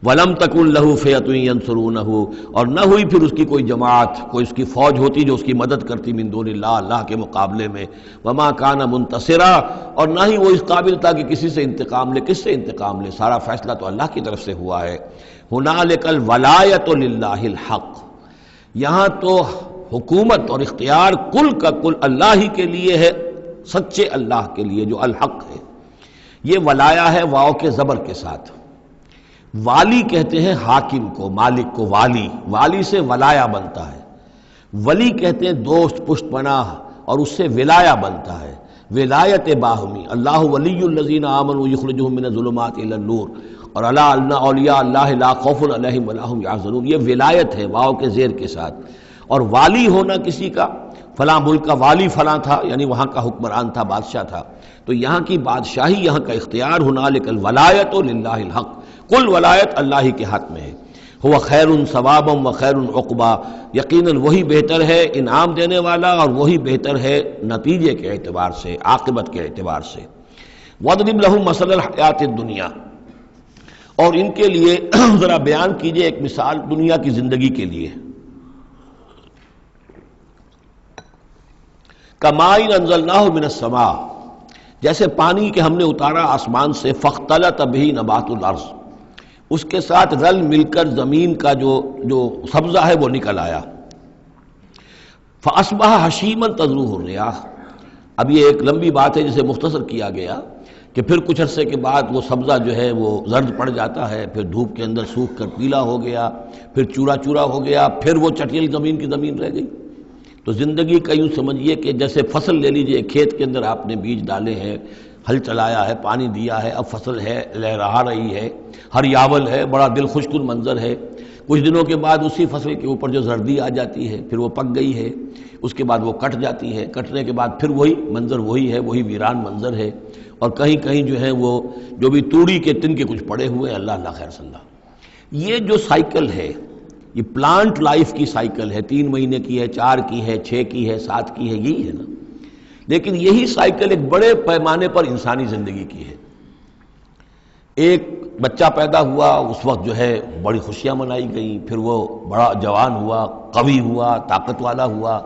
وَلَمْ تَكُنْ لَهُ فِئَةٌ يَنْصُرُونَهُ، اور نہ ہوئی پھر اس کی کوئی جماعت، کوئی اس کی فوج ہوتی جو اس کی مدد کرتی من دون اللہ، اللہ کے مقابلے میں۔ وَمَا كَانَ مُنْتَصِرًا، اور نہ ہی وہ اس قابل تھا کہ کسی سے انتقام لے۔ کس سے انتقام لے؟ سارا فیصلہ تو اللہ کی طرف سے ہوا ہے۔ هُنَالِكَ الْوَلَایَةُ لِلَّهِ الْحَقِّ، یہاں تو حکومت اور اختیار کل کا کل اللہ ہی کے لیے ہے، سچے اللہ کے لیے جو الحق ہے۔ یہ ولایا ہے واو کے زبر کے ساتھ۔ والی کہتے ہیں حاکم کو، مالک کو والی، والی سے ولایا بنتا ہے۔ ولی کہتے ہیں دوست، پشت پناہ، اور اس سے ولایا بنتا ہے، ولایت باہمی۔ اللہ ولی الذین آمنوا یخرجہم من الظلمات الی النور، اور الا ان اولیاء اللہ لا خوف علیہم ولا هم یحزنون، یہ ولایت ہے واو کے زیر کے ساتھ۔ اور والی ہونا کسی کا، فلاں ملک کا والی فلاں تھا، یعنی وہاں کا حکمران تھا، بادشاہ تھا، تو یہاں کی بادشاہی، یہاں کا اختیار، ہنالک الولایۃ للہ الحق، کل ولایت اللہ ہی کے ہاتھ میں ہے۔ ہوا خیر ثوابا و خیر عقبا، یقیناً وہی بہتر ہے انعام دینے والا، اور وہی بہتر ہے نتیجے کے اعتبار سے، عاقبت کے اعتبار سے۔ وَاضْرِبْ لَهُم مَثَلَ الْحَیَاةِ الدُّنْیَا، اور ان کے لیے ذرا بیان کیجئے ایک مثال دنیا کی زندگی کے لیے۔ کَمَاءٍ أَنزَلْنَاهُ مِنَ السَّمَاءِ، جیسے پانی کہ ہم نے اتارا آسمان سے، فَاخْتَلَطَ بِهِ نَبَاتُ الْأَرْضِ، اس کے ساتھ رل مل کر زمین کا جو سبزہ ہے وہ نکل آیا۔ فَأَصْبَحَ حَشِيمًا تَذْرُوهُ الرِّيَاحُ، اب یہ ایک لمبی بات ہے جسے مختصر کیا گیا کہ پھر کچھ عرصے کے بعد وہ سبزہ جو ہے وہ زرد پڑ جاتا ہے، پھر دھوپ کے اندر سوکھ کر پیلا ہو گیا، پھر چورا چورا ہو گیا، پھر وہ چٹیل زمین کی زمین رہ گئی۔ تو زندگی کا یوں سمجھیے کہ جیسے فصل لے لیجئے، کھیت کے اندر آپ نے بیج ڈالے ہیں، ہل چلایا ہے، پانی دیا ہے، اب فصل ہے، لہرا رہی ہے، ہریاول ہے، بڑا دل خوش کن منظر ہے۔ کچھ دنوں کے بعد اسی فصل کے اوپر جو زردی آ جاتی ہے، پھر وہ پک گئی ہے، اس کے بعد وہ کٹ جاتی ہے، کٹنے کے بعد پھر وہی منظر وہی ہے، وہی ویران منظر ہے، اور کہیں کہیں جو ہے وہ جو بھی توڑی کے تن کے کچھ پڑے ہوئے ہیں، اللہ اللہ خیر صلی اللہ۔ یہ جو سائیکل ہے، یہ پلانٹ لائف کی سائیکل ہے، 3 مہینے کی ہے، 4 کی ہے، 6 کی ہے، 7 کی ہے، یہی ہے نا۔ لیکن یہی سائیکل ایک بڑے پیمانے پر انسانی زندگی کی ہے۔ ایک بچہ پیدا ہوا، اس وقت جو ہے بڑی خوشیاں منائی گئیں، پھر وہ بڑا جوان ہوا، قوی ہوا، طاقت والا ہوا،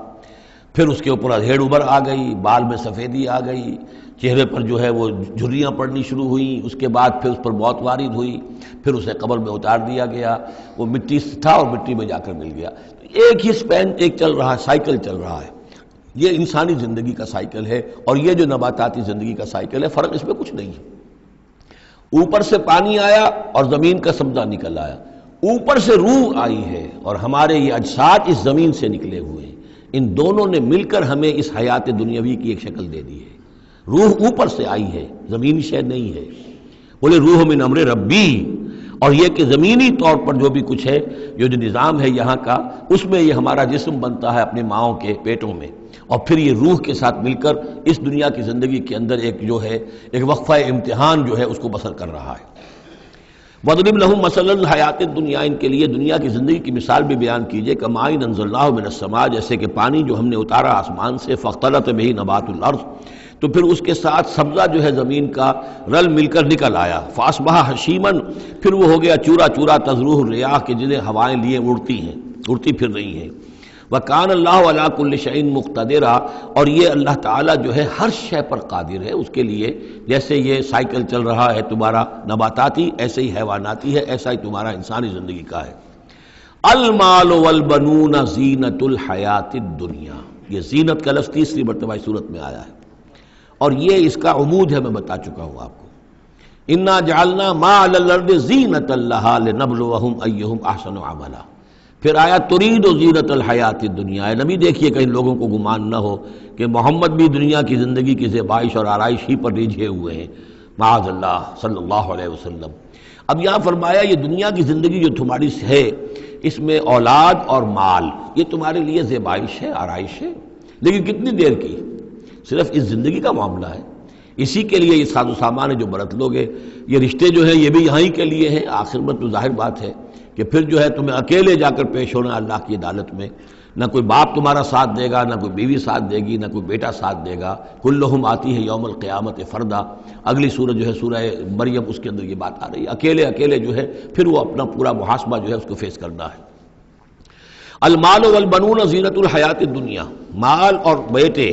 پھر اس کے اوپر ادھیڑ ابھر آ گئی، بال میں سفیدی آ گئی، چہرے پر جو ہے وہ جھریاں پڑنی شروع ہوئیں، اس کے بعد پھر اس پر موت وارد ہوئی، پھر اسے قبر میں اتار دیا گیا، وہ مٹی سے تھا اور مٹی میں جا کر مل گیا۔ ایک ہی سپین ایک چل رہا ہے، سائیکل چل رہا ہے۔ یہ انسانی زندگی کا سائیکل ہے، اور یہ جو نباتاتی زندگی کا سائیکل ہے، فرق اس میں کچھ نہیں ہے۔ اوپر سے پانی آیا اور زمین کا سبزہ نکل آیا، اوپر سے روح آئی ہے، اور ہمارے یہ اجساد اس زمین سے نکلے ہوئے ہیں، ان دونوں نے مل کر ہمیں اس حیات دنیاوی کی ایک شکل دے دی ہے۔ روح اوپر سے آئی ہے، زمینی شے نہیں ہے۔ بولے روح من امر ربی، اور یہ کہ زمینی طور پر جو بھی کچھ ہے، جو نظام ہے یہاں کا، اس میں یہ ہمارا جسم بنتا ہے اپنے ماؤں کے پیٹوں میں، اور پھر یہ روح کے ساتھ مل کر اس دنیا کی زندگی کے اندر ایک جو ہے ایک وقفہ امتحان جو ہے اس کو بسر کر رہا ہے۔ وَاضْرِبْ لَهُم مَثَلَ الْحَیَاةِ الدُّنْیَا، ان کے لیے دنیا کی زندگی کی مثال بھی بیان کیجئے۔ کَمَاءٍ أَنزَلْنَاهُ مِنَ السَّمَاءِ، جیسے کہ پانی جو ہم نے اتارا آسمان سے، فَاخْتَلَطَ بِهِ نَبَاتُ الْأَرْضِ، تو پھر اس کے ساتھ سبزہ جو ہے زمین کا رل مل کر نکل آیا۔ فَأَصْبَحَ حَشِيمًا، پھر وہ ہو گیا چورا چورا، تَذْرُوهُ الرِّيَاحُ، کہ جنہیں ہوائیں لیے اڑتی ہیں، اڑتی پھر رہی ہیں۔ وَكَانَ اللَّهُ عَلَىٰ كُلِّ شَيْءٍ مُقْتَدِرًا، اور یہ اللہ تعالیٰ جو ہے ہر شے پر قادر ہے، اس کے لیے جیسے یہ سائیکل چل رہا ہے تمہارا نباتاتی، ایسے ہی حیواناتی ہے، ایسا ہی تمہارا انسانی زندگی کا ہے۔ المال والبنون زینت الحیات الدنیا، یہ زینت کا لفظ 3 مرتبہ صورت میں آیا ہے، اور یہ اس کا عمود ہے، میں بتا چکا ہوں آپ کو۔ انا جعلنا ما علی الارض زینۃ لہا لنبلوہم ایہم احسن عملا۔ پھر آیا ترید زینت الحیات الدنیا۔ اے نبی دیکھیے کہیں لوگوں کو گمان نہ ہو کہ محمد بھی دنیا کی زندگی کی زیبائش اور آرائش ہی پر ریجھے ہوئے ہیں، معاذ اللہ صلی اللہ علیہ وسلم۔ اب یہاں فرمایا یہ دنیا کی زندگی جو تمہاری ہے، اس میں اولاد اور مال، یہ تمہارے لیے زیبائش ہے، آرائش ہے، لیکن کتنی دیر کی؟ صرف اس زندگی کا معاملہ ہے، اسی کے لیے یہ ساز و سامان ہے جو برت لوگے، یہ رشتے جو ہیں یہ بھی یہاں ہی کے لیے ہیں۔ آخر میں تو ظاہر بات ہے کہ پھر جو ہے تمہیں اکیلے جا کر پیش ہونا اللہ کی عدالت میں، نہ کوئی باپ تمہارا ساتھ دے گا، نہ کوئی بیوی ساتھ دے گی، نہ کوئی بیٹا ساتھ دے گا، کلہم آتی ہے یوم القیامت فردا۔ اگلی سورۃ جو ہے سورہ مریم، اس کے اندر یہ بات آ رہی ہے، اکیلے اکیلے جو ہے پھر وہ اپنا پورا محاسبہ جو ہے اس کو فیس کرنا ہے۔ المال والبنون زینت الحیات الدنیا، مال اور بیٹے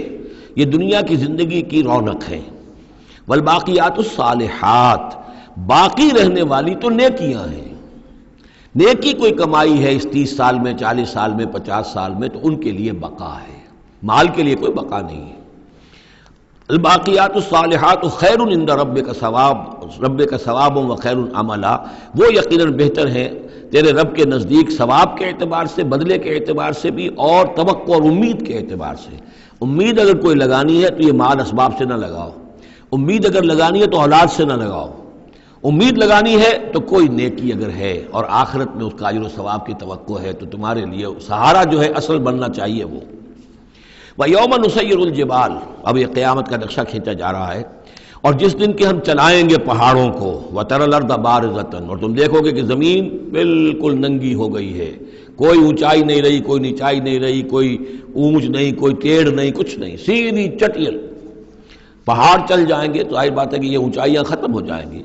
یہ دنیا کی زندگی کی رونق ہے۔ والباقیات الصالحات، باقی رہنے والی تو نیکیاں ہیں۔ نیکی کوئی کمائی ہے اس 30 سال میں، 40 سال میں، 50 سال میں، تو ان کے لیے بقا ہے، مال کے لیے کوئی بقا نہیں ہے۔ الباقیات الصالحات خیر عند ربک ثواب و خیر عملا، وہ یقیناً بہتر ہیں تیرے رب کے نزدیک ثواب کے اعتبار سے، بدلے کے اعتبار سے بھی، اور توقع اور امید کے اعتبار سے۔ امید اگر کوئی لگانی ہے تو یہ مال اسباب سے نہ لگاؤ، امید اگر لگانی ہے تو اولاد سے نہ لگاؤ، امید لگانی ہے تو کوئی نیکی اگر ہے اور آخرت میں اس کا اجر و ثواب کی توقع ہے تو تمہارے لیے سہارا جو ہے اصل بننا چاہیے وہ۔ وَيَوْمَ نُسَيِّرُ الْجِبَالَ، اب یہ قیامت کا نقشہ کھینچا جا رہا ہے، اور جس دن کہ ہم چلائیں گے پہاڑوں کو، وَتَرَى الْأَرْضَ بَارِزَةً، اور تم دیکھو گے کہ زمین بالکل ننگی ہو گئی ہے، کوئی اونچائی نہیں رہی، کوئی نیچائی نہیں رہی، کوئی اونچ نہیں، کوئی ٹیڑھ نہیں، کچھ نہیں، سیدھی چٹیل۔ پہاڑ چل جائیں گے تو ظاہر بات ہے کہ یہ اونچائیاں ختم ہو جائیں گی۔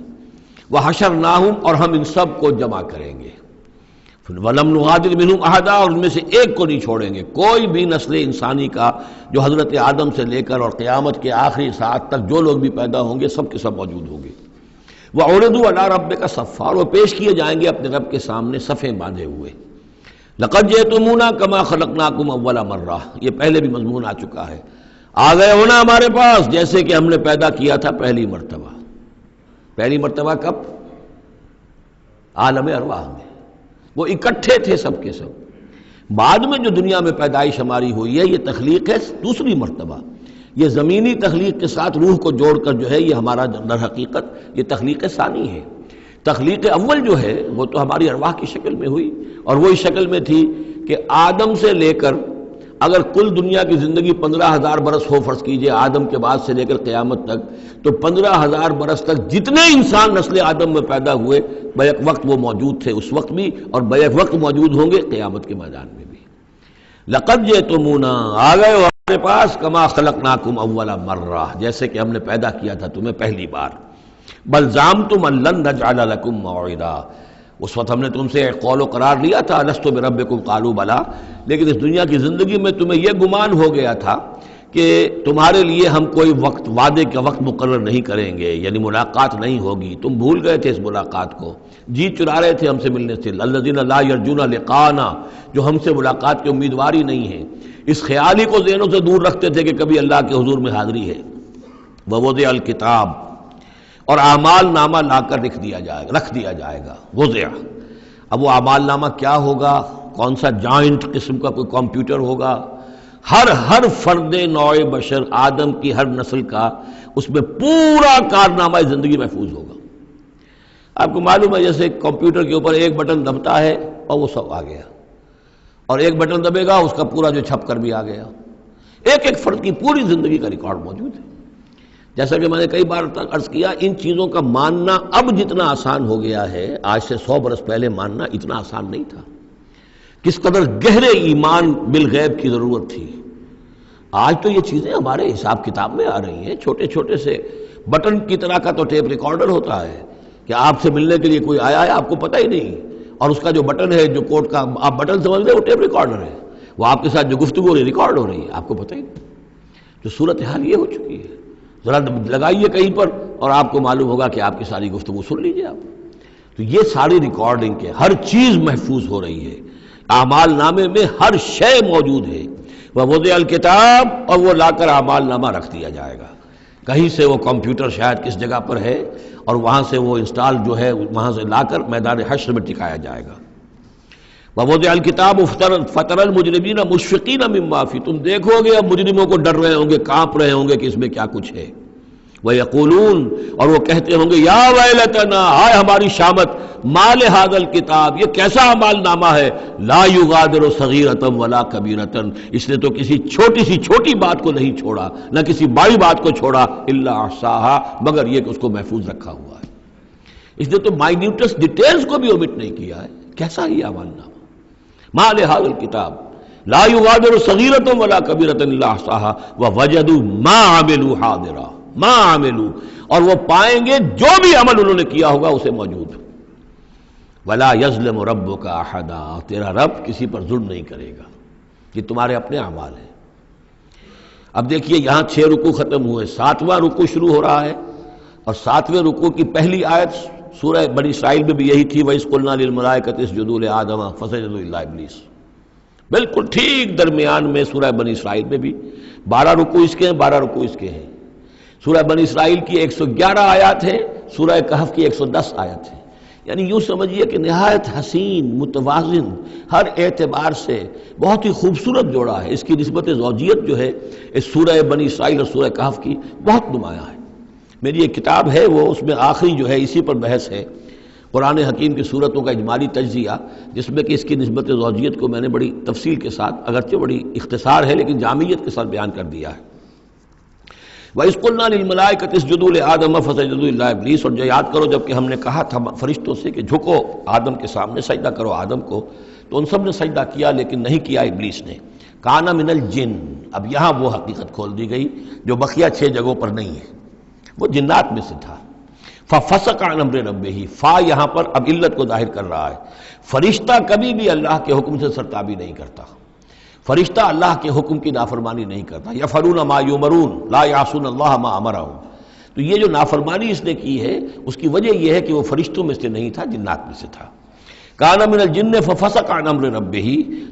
وَحَشَرْنَاهُمْ، اور ہم ان سب کو جمع کریں گے، وَلَمْ نُغَادِرْ مِنْهُمْ أَحَدًا، اور ان میں سے ایک کو نہیں چھوڑیں گے، کوئی بھی نسل انسانی کا جو حضرت آدم سے لے کر اور قیامت کے آخری ساعت تک جو لوگ بھی پیدا ہوں گے سب کے سب موجود ہوں گے۔ وَعُرِضُوا عَلَىٰ رَبِّكَ صَفًّا، اور وہ پیش کیے جائیں گے اپنے رب کے سامنے صفیں باندھے ہوئے۔ لَقَدْ جِئْتُمُونَا كَمَا خَلَقْنَاكُمْ أَوَّلَ مَرَّةٍ، یہ پہلے بھی مضمون آ چکا ہے، آ گئے ہونا ہمارے پاس جیسے کہ ہم نے پیدا کیا تھا پہلی مرتبہ۔ پہلی مرتبہ کب؟ عالم ارواح میں، وہ اکٹھے تھے سب کے سب۔ بعد میں جو دنیا میں پیدائش ہماری ہوئی ہے یہ تخلیق ہے دوسری مرتبہ، یہ زمینی تخلیق کے ساتھ روح کو جوڑ کر جو ہے یہ ہمارا در حقیقت یہ تخلیق ثانی ہے۔ تخلیق اول جو ہے وہ تو ہماری ارواح کی شکل میں ہوئی، اور وہی شکل میں تھی کہ آدم سے لے کر اگر کل دنیا کی زندگی 15,000 برس ہو، فرض کیجئے آدم کے بعد سے لے کر قیامت تک، تو 15,000 برس تک جتنے انسان نسل آدم میں پیدا ہوئے بیک وقت وہ موجود تھے اس وقت بھی، اور بیک وقت موجود ہوں گے قیامت کے میدان میں بھی۔ لَقَدْ جِئْتُمُونَا، آ گئے ہو ہمارے پاس، كَمَا خَلَقْنَاكُمْ أَوَّلَ مَرَّةٍ، جیسے کہ ہم نے پیدا کیا تھا تمہیں پہلی بار۔ بَلْ زَعَمْتُمْ أَن لَّن نَّجْعَلَ لَكُم مَّوْعِدًا، اس وقت ہم نے تم سے ایک قول و قرار لیا تھا، لست بربکم قالوا بلا، لیکن اس دنیا کی زندگی میں تمہیں یہ گمان ہو گیا تھا کہ تمہارے لیے ہم کوئی وقت، وعدے کا وقت مقرر نہیں کریں گے، یعنی ملاقات نہیں ہوگی، تم بھول گئے تھے اس ملاقات کو، جی چرا رہے تھے ہم سے ملنے سے۔ الذین لا یرجون لقاءنا، جو ہم سے ملاقات کے امیدوار ہی نہیں ہیں، اس خیال ہی کو ذہنوں سے دور رکھتے تھے کہ کبھی اللہ کے حضور میں حاضری ہے۔ ووضع الکتاب، اور اعمال نامہ لا کر رکھ دیا جائے گا، وضع۔ اب وہ اعمال نامہ کیا ہوگا؟ کون سا جوائنٹ قسم کا کوئی کمپیوٹر ہوگا؟ ہر فرد نوع بشر آدم کی ہر نسل کا اس میں پورا کارنامہ زندگی محفوظ ہوگا۔ آپ کو معلوم ہے جیسے کمپیوٹر کے اوپر ایک بٹن دبتا ہے اور وہ سب آ گیا، اور ایک بٹن دبے گا اس کا پورا جو چھپ کر بھی آ گیا۔ ایک ایک فرد کی پوری زندگی کا ریکارڈ موجود ہے۔ جیسا کہ میں نے کئی بار عرض کیا، ان چیزوں کا ماننا اب جتنا آسان ہو گیا ہے، آج سے 100 برس پہلے ماننا اتنا آسان نہیں تھا۔ کس قدر گہرے ایمان بالغیب کی ضرورت تھی۔ آج تو یہ چیزیں ہمارے حساب کتاب میں آ رہی ہیں، چھوٹے چھوٹے سے بٹن کی طرح کا تو ٹیپ ریکارڈر ہوتا ہے کہ آپ سے ملنے کے لیے کوئی آیا ہے آپ کو پتہ ہی نہیں، اور اس کا جو بٹن ہے، جو کوڈ کا آپ بٹن سمجھ رہے ہیں، وہ ٹیپ ریکارڈر ہے، وہ آپ کے ساتھ جو گفتگو ریکارڈ ہو رہی ہے آپ کو پتہ ہی نہیں۔ تو صورتحال یہ ہو چکی ہے، ذرا لگائیے کہیں پر اور آپ کو معلوم ہوگا کہ آپ کی ساری گفتگو سن لیجیے آپ۔ تو یہ ساری ریکارڈنگ کے ہر چیز محفوظ ہو رہی ہے، اعمال نامے میں ہر شے موجود ہے۔ ووضع الکتاب، اور وہ لا کر اعمال نامہ رکھ دیا جائے گا، کہیں سے وہ کمپیوٹر شاید کس جگہ پر ہے اور وہاں سے وہ انسٹال جو ہے وہاں سے لا کر میدان حشر میں ٹکایا جائے گا۔ ووضع الکتاب فترى المجرمین مشفقین مما فیہ، تم دیکھو گے اب مجرموں کو ڈر رہے ہوں گے، کانپ رہے ہوں گے کہ اس میں کیا کچھ ہے۔ وَيَقُولُونَ، اور وہ کہتے ہوں گے، یا ویلتنا، ہائے ہماری شامت، ما لہذا الکتاب، یہ کیسا اعمال نامہ ہے، لا یغادر صغیرۃ ولا کبیرۃ، اس نے تو کسی چھوٹی سی چھوٹی بات کو نہیں چھوڑا، نہ کسی بڑی بات کو چھوڑا، الا احصاها، مگر یہ کہ اس کو محفوظ رکھا ہوا ہے۔ اس نے تو مائنیوٹس ڈیٹیلز کو بھی اومٹ نہیں کیا ہے کیسا ہی اعمال نامہ، ما لہذا الکتاب لا یغادر صغیرۃ ولا کبیرۃ الا احصاها ووجدوا ما عملوا حاضرا، ما عملوا، اور وہ پائیں گے جو بھی عمل انہوں نے کیا ہوگا اسے موجود۔ ولا یظلم ربک احدا، تیرا رب کسی پر ظلم نہیں کرے گا، یہ تمہارے اپنے اعمال ہیں۔ اب دیکھیے یہاں 6 رکوع ختم ہوئے، 7واں رکوع شروع ہو رہا ہے، اور 7ویں رکوع کی پہلی آیت سورہ بنی اسرائیل میں بھی یہی تھی، وَإِذْ قُلْنَا لِلْمَلَائِكَةِ اسْجُدُوا لِآدَمَ فَسَجَدُوا إِلَّا إِبْلِيسَ، بالکل ٹھیک درمیان میں سورہ بنی اسرائیل میں بھی 12 رکوع اس کے ہیں، 12 رکوع اس کے ہیں۔ سورہ بنی اسرائیل کی 111 آیات ہے، سورہ کہف کی 110 آیت ہے، یعنی یوں سمجھیے کہ نہایت حسین، متوازن، ہر اعتبار سے بہت ہی خوبصورت جوڑا ہے۔ اس کی نسبت زوجیت جو ہے اس سورہ بنی اسرائیل اور سورہ کہف کی بہت نمایاں ہے۔ میری ایک کتاب ہے، وہ اس میں آخری جو ہے اسی پر بحث ہے، قرآن حکیم کی صورتوں کا اجمالی تجزیہ، جس میں کہ اس کی نسبت زوجیت کو میں نے بڑی تفصیل کے ساتھ، اگرچہ بڑی اختصار ہے لیکن جامعیت کے ساتھ بیان کر دیا ہے۔ وَإِذْ قُلْنَا لِلْمَلَائِكَةِ اسْجُدُوا لِآدَمَ فَسَجَدُوا إِلَّا إِبْلِيسَ، اور جو یاد کرو جب کہ ہم نے کہا تھا فرشتوں سے کہ جھکو آدم کے سامنے، سجدہ کرو آدم کو، تو ان سب نے سجدہ کیا لیکن نہیں کیا ابلیس نے۔ کان من الجن، اب یہاں وہ حقیقت کھول دی گئی جو بقیہ 6 جگہوں پر نہیں ہے، وہ جنات میں سے تھا۔ فَفَسَقَ عَنْ أَمْرِ رَبِّهِ، فا یہاں پر اب علت کو ظاہر کر رہا ہے۔ فرشتہ کبھی بھی اللہ کے حکم سے سرتابی نہیں کرتا، فرشتہ اللہ کے حکم کی نافرمانی نہیں کرتا۔ یفعلون ما یؤمرون لا یعصون اللہ ما امرهم، تو یہ جو نافرمانی اس نے کی ہے اس کی وجہ یہ ہے کہ وہ فرشتوں میں سے نہیں تھا، جنات میں سے تھا۔ کان من الجن ففسق عن امر ربه،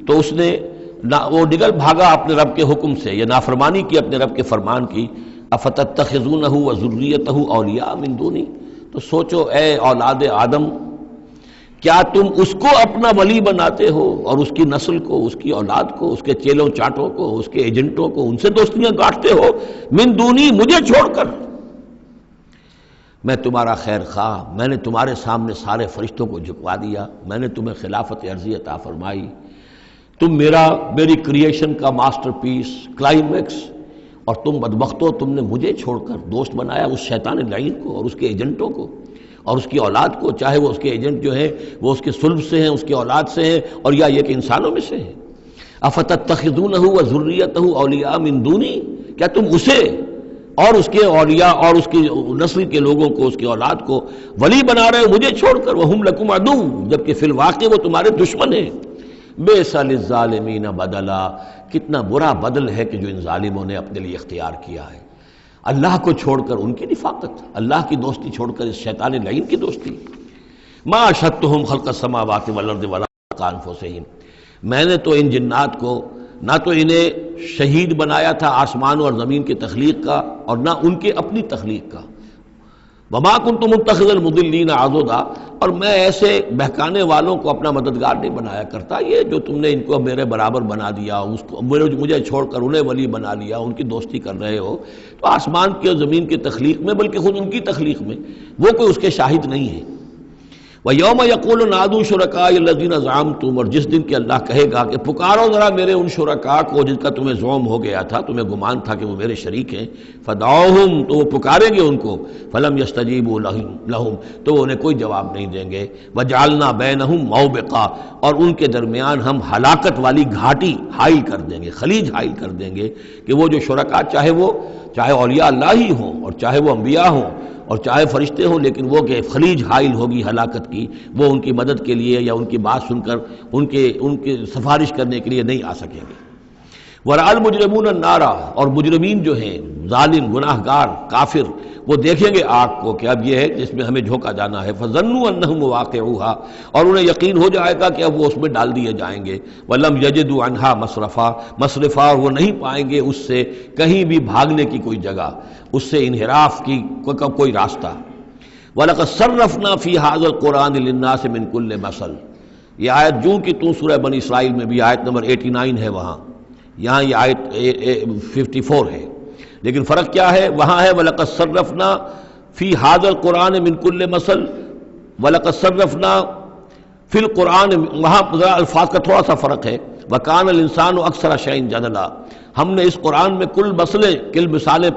تو اس نے وہ نگل بھاگا اپنے رب کے حکم سے، یہ نافرمانی کی اپنے رب کے فرمان کی۔ افتتخذونہ وذریتہ اولیاء من دونی، تو سوچو اے اولاد آدم، کیا تم اس کو اپنا ولی بناتے ہو اور اس کی نسل کو، اس کی اولاد کو، اس کے چیلوں چاٹوں کو، اس کے ایجنٹوں کو، ان سے دوستیاں کاٹتے ہو؟ من دونی، مجھے چھوڑ کر۔ میں تمہارا خیر خواہ، میں نے تمہارے سامنے سارے فرشتوں کو جھکوا دیا، میں نے تمہیں خلافت عرضی عطا فرمائی، تم میری کریشن کا ماسٹر پیس، کلائمیکس، اور تم بدبختو تم نے مجھے چھوڑ کر دوست بنایا اس شیطان لعین کو اور اس کے ایجنٹوں کو اور اس کی اولاد کو، چاہے وہ اس کے ایجنٹ جو ہیں وہ اس کے صلب سے ہیں، اس کی اولاد سے ہیں، اور یا یہ کہ انسانوں میں سے ہیں۔ افتتخذونہ وذریتہ اولیاء من دونی، کیا تم اسے اور اس کے اولیاء اور اس کی نسل کے لوگوں کو، اس کی اولاد کو ولی بنا رہے ہو مجھے چھوڑ کر، وہم لکم عدو، جبکہ فی الواقع وہ تمہارے دشمن ہیں۔ بئس للظالمین بدلا، کتنا برا بدل ہے کہ جو ان ظالموں نے اپنے لیے اختیار کیا ہے۔ اللہ کو چھوڑ کر ان کی رفاقت، اللہ کی دوستی چھوڑ کر اس شیطان لعین کی دوستی۔ ما اشہدتہم خلق السماوات والارض ولا خلق انفسہم، میں نے تو ان جنات کو نہ تو انہیں شہید بنایا تھا آسمان اور زمین کی تخلیق کا، اور نہ ان کے اپنی تخلیق کا۔ وما کنت متخذ المضلین عضدا، اور میں ایسے بہکانے والوں کو اپنا مددگار نہیں بنایا کرتا۔ یہ جو تم نے ان کو میرے برابر بنا دیا، اس کو مجھے چھوڑ کر انہیں ولی بنا لیا، ان کی دوستی کر رہے ہو، تو آسمان کی اور زمین کی تخلیق میں، بلکہ خود ان کی تخلیق میں وہ کوئی اس کے شاہد نہیں ہے۔ وَيَوْمَ يَقُولُ نَادُوا شُرَكَائِيَ الَّذِينَ زَعَمْتُمْ، اور جس دن کہ اللہ کہے گا کہ پکارو ذرا میرے ان شرکاء کو جن کا تمہیں زعم ہو گیا تھا، تمہیں گمان تھا کہ وہ میرے شریک ہیں، فَدَعُوهُمْ، تو وہ پکاریں گے ان کو، فَلَمْ يَسْتَجِيبُوا لَهُمْ، تو وہ انہیں کوئی جواب نہیں دیں گے، وَجَعَلْنَا بَيْنَهُمْ مَوْبِقًا، اور ان کے درمیان ہم ہلاکت والی گھاٹی حائل کر دیں گے، خلیج حائل کر دیں گے، کہ وہ جو شرکاء چاہے اولیاء اللہ ہی ہوں اور چاہے وہ انبیاء ہوں اور چاہے فرشتے ہوں، لیکن وہ کہ خلیج حائل ہوگی ہلاکت کی، وہ ان کی مدد کے لیے یا ان کی بات سن کر ان کے سفارش کرنے کے لیے نہیں آ سکیں گے۔ وَرَأَى الْمُجْرِمُونَ النَّارَ، اور مجرمین جو ہیں، ظالم، گناہ گار، کافر، وہ دیکھیں گے آگ کو کہ اب یہ ہے جس میں ہمیں جھونکا جانا ہے، فَظَنُّوا أَنَّهُمْ وَاقِعُوهَا، اور انہیں یقین ہو جائے گا کہ اب وہ اس میں ڈال دیے جائیں گے، وَلَمْ يَجِدُوا عَنْهَا مَصْرِفًا، اور وہ نہیں پائیں گے اس سے کہیں بھی بھاگنے کی کوئی جگہ، اس سے انحراف کی کوئی راستہ۔ وَلَقَدْ صَرَّفْنَا فِي هَذَا الْقُرْآنِ لِلنَّاسِ مِنْ كُلِّ مَثَلٍ، یہ آیت جو کہ تو سورہ بنی اسرائیل میں بھی آیت نمبر 89 ہے، وہاں یہاں یہ آیت 54 ہے، لیکن فرق کیا ہے؟ وہاں ہے وَلَقَدْ صَرَّفْنَا فِي هَذَا الْقُرْآنِ مِنْ كُلِّ مَثَلٍ، وَلَقَدْ صَرَّفْنَا فی القرآن، وہاں ذرا الفاظ کا تھوڑا سا فرق ہے، وَكَانَ الْإِنسَانُ أَكْثَرَ شَيْءٍ جَدَلًا، ہم نے اس قرآن میں کل مسئلے کل مثالیں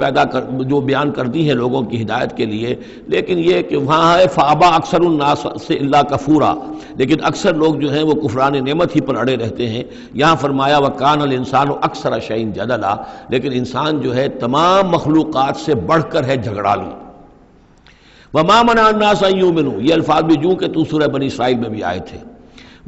جو بیان کر دی ہیں لوگوں کی ہدایت کے لیے، لیکن یہ کہ وہاں ہے فَأَبَى أَكْثَرُ النَّاسِ إِلَّا كَفُورًا، لیکن اکثر لوگ جو ہیں وہ کفران نعمت ہی پر اڑے رہتے ہیں۔ یہاں فرمایا وَكَانَ الْإِنسَانُ أَكْثَرَ شَيْءٍ جَدَلًا، لیکن انسان جو ہے تمام مخلوقات سے بڑھ کر ہے جھگڑالو۔ وَمَا مَنَعَ النَّاسَ أَن يُؤْمِنُوا، یہ الفاظ بھی جو کہ سورہ بنی اسرائیل میں بھی آئے تھے۔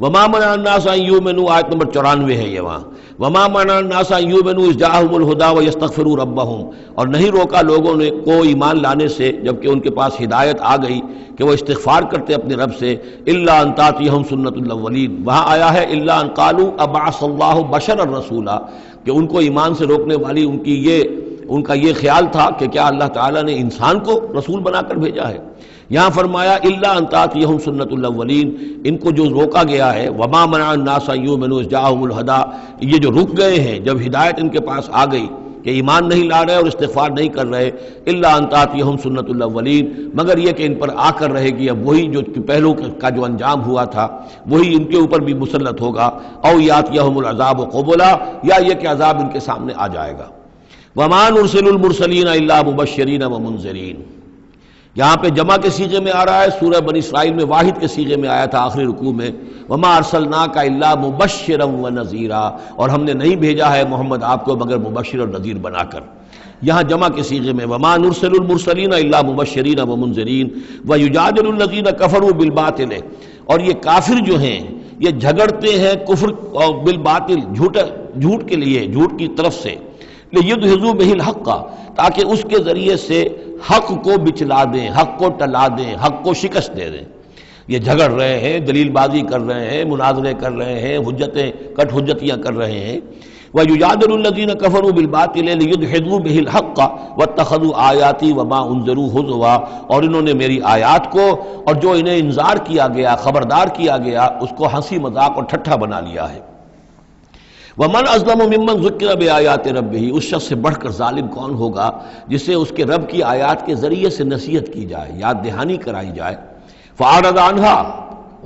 وَمَا مَنَعَ النَّاسَ أَن يُؤْمِنُوا، آیت نمبر 94 ہے یہ وہاں، وَمَا مَنَعَ النَّاسَ أَن يُؤْمِنُوا إِذْ جَاءَهُمُ الْهُدَىٰ وَيَسْتَغْفِرُوا رَبَّهُمْ، اور نہیں روکا لوگوں نے کو ایمان لانے سے جبکہ ان کے پاس ہدایت آ گئی کہ وہ استغفار کرتے اپنے رب سے، إِلَّا أَن تَأْتِيَهُمْ سُنَّةُ الْأَوَّلِينَ، وہاں آیا ہے إِلَّا أَن قَالُوا أَبَعَثَ اللَّهُ بَشَرًا رَسُولًا، کہ ان کو ایمان سے روکنے والی ان کا یہ خیال تھا کہ کیا اللہ تعالیٰ نے انسان کو رسول بنا کر بھیجا ہے۔ یہاں فرمایا الا ان تاتیہم سنت الاولین، ان کو جو روکا گیا ہے وما منع الناس ان یؤمنوا اذ جاءهم الہدی، یہ جو رک گئے ہیں جب ہدایت ان کے پاس آ گئی کہ ایمان نہیں لا رہے اور استغفار نہیں کر رہے، الا ان تاتیہم سنت الاولین، مگر یہ کہ ان پر آ کر رہے گی اب وہی جو پہلو کا جو انجام ہوا تھا وہی ان کے اوپر بھی مسلط ہوگا، او یاتیہم العذاب قبلا، یا یہ کہ عذاب ان کے سامنے آ جائے گا۔ وما نرسل المرسلین الا مبشرین ومنذرین، یہاں پہ جمع کے صیغے میں آ رہا ہے، سورہ بنی اسرائیل میں واحد کے صیغے میں آیا تھا آخری رکوع میں، وما ارسلناک الا مبشرا ونذیرا، اور ہم نے نہیں بھیجا ہے محمد آپ کو مگر مبشر اور نذیر بنا کر۔ یہاں جمع کے صیغے میں وما نرسل المرسلین الا مبشرین ومنذرین ویجادل الذین کفروا بالباطل، اور یہ کافر جو ہیں یہ جھگڑتے ہیں کفر اور بالباطل، جھوٹ کے لیے، جھوٹ کی طرف سے، لیدحضوا بہ الحق، تاکہ اس کے ذریعے سے حق کو بچلا دیں، حق کو ٹلا دیں، حق کو شکست دے دیں۔ یہ جھگڑ رہے ہیں، دلیل بازی کر رہے ہیں، مناظرے کر رہے ہیں، کٹ حجتیاں کر رہے ہیں۔ وَيُجَادِلُ الَّذِينَ كَفَرُوا بِالْبَاطِلِ لِيُدْحِضُوا بِهِ الْحَقَّ وَاتَّخَذُوا آيَاتِي وَمَا أُنذِرُوا هُزُوًا، اور انہوں نے میری آیات کو اور جو انہیں انذار کیا گیا، خبردار کیا گیا، اس کو ہنسی مذاق اور ٹھٹھا بنا لیا ہے۔ وَمَنْ أَظْلَمُ مِمَّنْ ذُكِّرَ بِآيَاتِ رَبِّهِ، اس شخص سے بڑھ کر ظالم کون ہوگا جسے اس کے رب کی آیات کے ذریعے سے نصیحت کی جائے، یاد دہانی کرائی جائے، فَأَعْرَضَ عَنْهَا،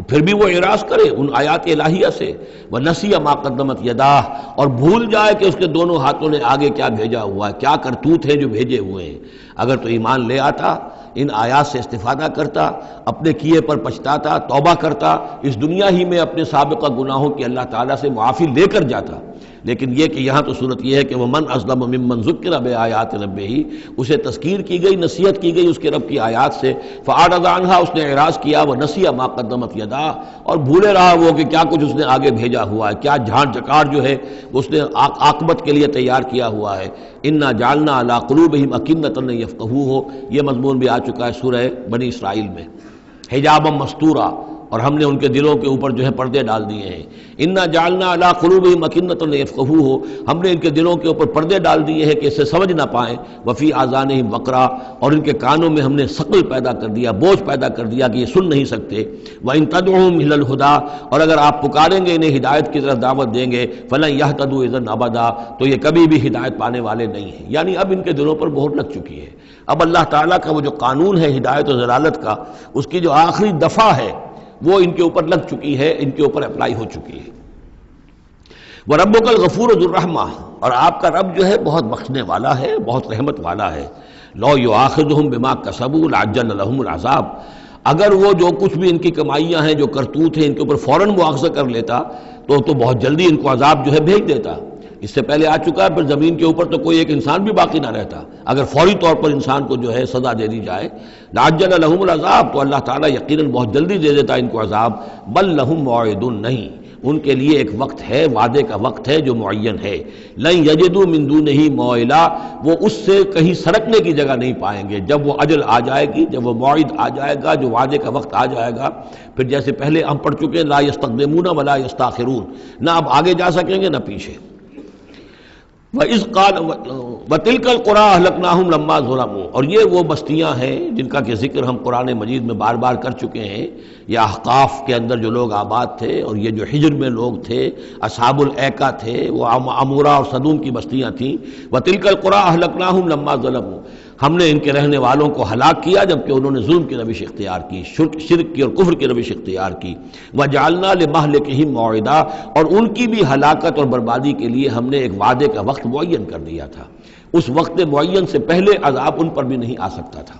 پھر بھی وہ اعراض کرے ان آیات الہیہ سے، وَنَسِیَ مَا قَدَّمَتْ يَدَاهُ، اور بھول جائے کہ اس کے دونوں ہاتھوں نے آگے کیا بھیجا ہوا ہے، کیا کرتوت ہے جو بھیجے ہوئے ہیں۔ اگر تو ایمان لے آتا، ان آیات سے استفادہ کرتا، اپنے کیے پر پچھتاتا، توبہ کرتا، اس دنیا ہی میں اپنے سابقہ گناہوں کی اللہ تعالیٰ سے معافی لے کر جاتا، لیکن یہ کہ یہاں تو صورت یہ ہے کہ وَمَنْ أَظْلَمُ مِمَّنْ ذُكِّرَ بِآيَاتِ رَبِّهِ، اسے تذکیر کی گئی، نصیحت کی گئی اس کے رب کی آیات سے، فَأَعْرَضَ عَنْهَا، اس نے اعراض کیا، وَنَسِیَ مَا قَدَّمَتْ يَدَاهُ، اور بھولے رہا وہ کہ کیا کچھ اس نے آگے بھیجا ہوا ہے، کیا جھانٹ جکاڑ جو ہے اس نے عاقبت کے لیے تیار کیا ہوا ہے۔ اِنَّا جَعَلْنَا عَلَىٰ قُلُوبِهِمْ أَكِنَّةً أَن يَفْقَهُوهُ، یہ مضمون بھی آ چکا ہے سورہ بنی اسرائیل میں، حجابا مستورا، اور ہم نے ان کے دلوں کے اوپر جو ہے پردے ڈال دیے ہیں۔ اِنَّا جَعَلْنَا عَلَىٰ قُلُوبِهِمْ أَكِنَّةً أَن يَفْقَهُوهُ، ہم نے ان کے دلوں کے اوپر پردے ڈال دیے ہیں کہ اسے سمجھ نہ پائیں، وَفِي آذَانِهِمْ وَقْرًا، اور ان کے کانوں میں ہم نے ثقل پیدا کر دیا، بوجھ پیدا کر دیا کہ یہ سن نہیں سکتے۔ وَإِن تَدْعُوهُمْ إِلَى الْهُدَىٰ، اور اگر آپ پکاریں گے انہیں ہدایت کی طرف دعوت دیں گے، فَلَن يَهْتَدُوا إِذًا أَبَدًا، تو یہ کبھی بھی ہدایت پانے والے نہیں ہیں۔ یعنی اب ان کے دلوں پر مہر لگ چکی ہے، اب اللہ تعالیٰ کا وہ جو قانون ہے ہدایت و ضلالت کا، اس کی جو آخری دفعہ ہے وہ ان کے اوپر لگ چکی ہے، ان کے اوپر اپلائی ہو چکی ہے۔ وَرَبُّكَ الْغَفُورُ ذُو الرَّحْمَةِ، اور آپ کا رب جو ہے بہت بخشنے والا ہے، بہت رحمت والا ہے۔ لَوْ يُؤَاخِذُهُم بِمَا كَسَبُوا لَعَجَّلَ لَهُمُ الْعَذَابَ، اگر وہ جو کچھ بھی ان کی کمائیاں ہیں، جو کرتوت ہیں، ان کے اوپر فوراً مواخذہ کر لیتا تو بہت جلدی ان کو عذاب جو ہے بھیج دیتا۔ اس سے پہلے آ چکا ہے، پھر زمین کے اوپر تو کوئی ایک انسان بھی باقی نہ رہتا اگر فوری طور پر انسان کو جو ہے سزا دے دی جائے۔ لَعَجَّلَ لَهُمُ الْعَذَابَ، تو اللہ تعالیٰ یقیناً بہت جلدی دے دیتا ان کو عذاب۔ بل لَهُم مَوْعِدٌ، نہیں، ان کے لیے ایک وقت ہے، وعدے کا وقت ہے جو معین ہے۔ لَن يَجِدُوا مِن دُونِهِ مَوْعِلًا، وہ اس سے کہیں سرکنے کی جگہ نہیں پائیں گے۔ جب وہ اجل آ جائے گی، جب وہ موعد آ جائے گا، جو وعدے کا وقت آ جائے گا، پھر جیسے پہلے ہم پڑھ چکے لا يستقدمون ولا يستاخرون، نہ اب آگے جا سکیں گے نہ پیچھے۔ وَإِذْ قَالَ وَتِلْكَ الْقُرَىٰ أَهْلَكْنَاهُمْ لَمَّا ظَلَمُوا، اور یہ وہ بستیاں ہیں جن کا کہ ذکر ہم قرآن مجید میں بار بار کر چکے ہیں۔ یہ احقاف کے اندر جو لوگ آباد تھے، اور یہ جو حجر میں لوگ تھے، اصحاب الایکا تھے، وہ عمورہ اور صدوم کی بستیاں تھیں۔ وَتِلْكَ الْقُرَىٰ أَهْلَكْنَاهُمْ لَمَّا ظَلَمُوا، ہم نے ان کے رہنے والوں کو ہلاک کیا جبکہ انہوں نے ظلم کی روش اختیار کی، شرک کی اور کفر کی روش اختیار کی۔ وَجَعَلْنَا لِمَهْلِكِهِمْ مَوْعِدًا، اور ان کی بھی ہلاکت اور بربادی کے لیے ہم نے ایک وعدے کا وقت معین کر دیا تھا، اس وقت معین سے پہلے عذاب ان پر بھی نہیں آ سکتا تھا۔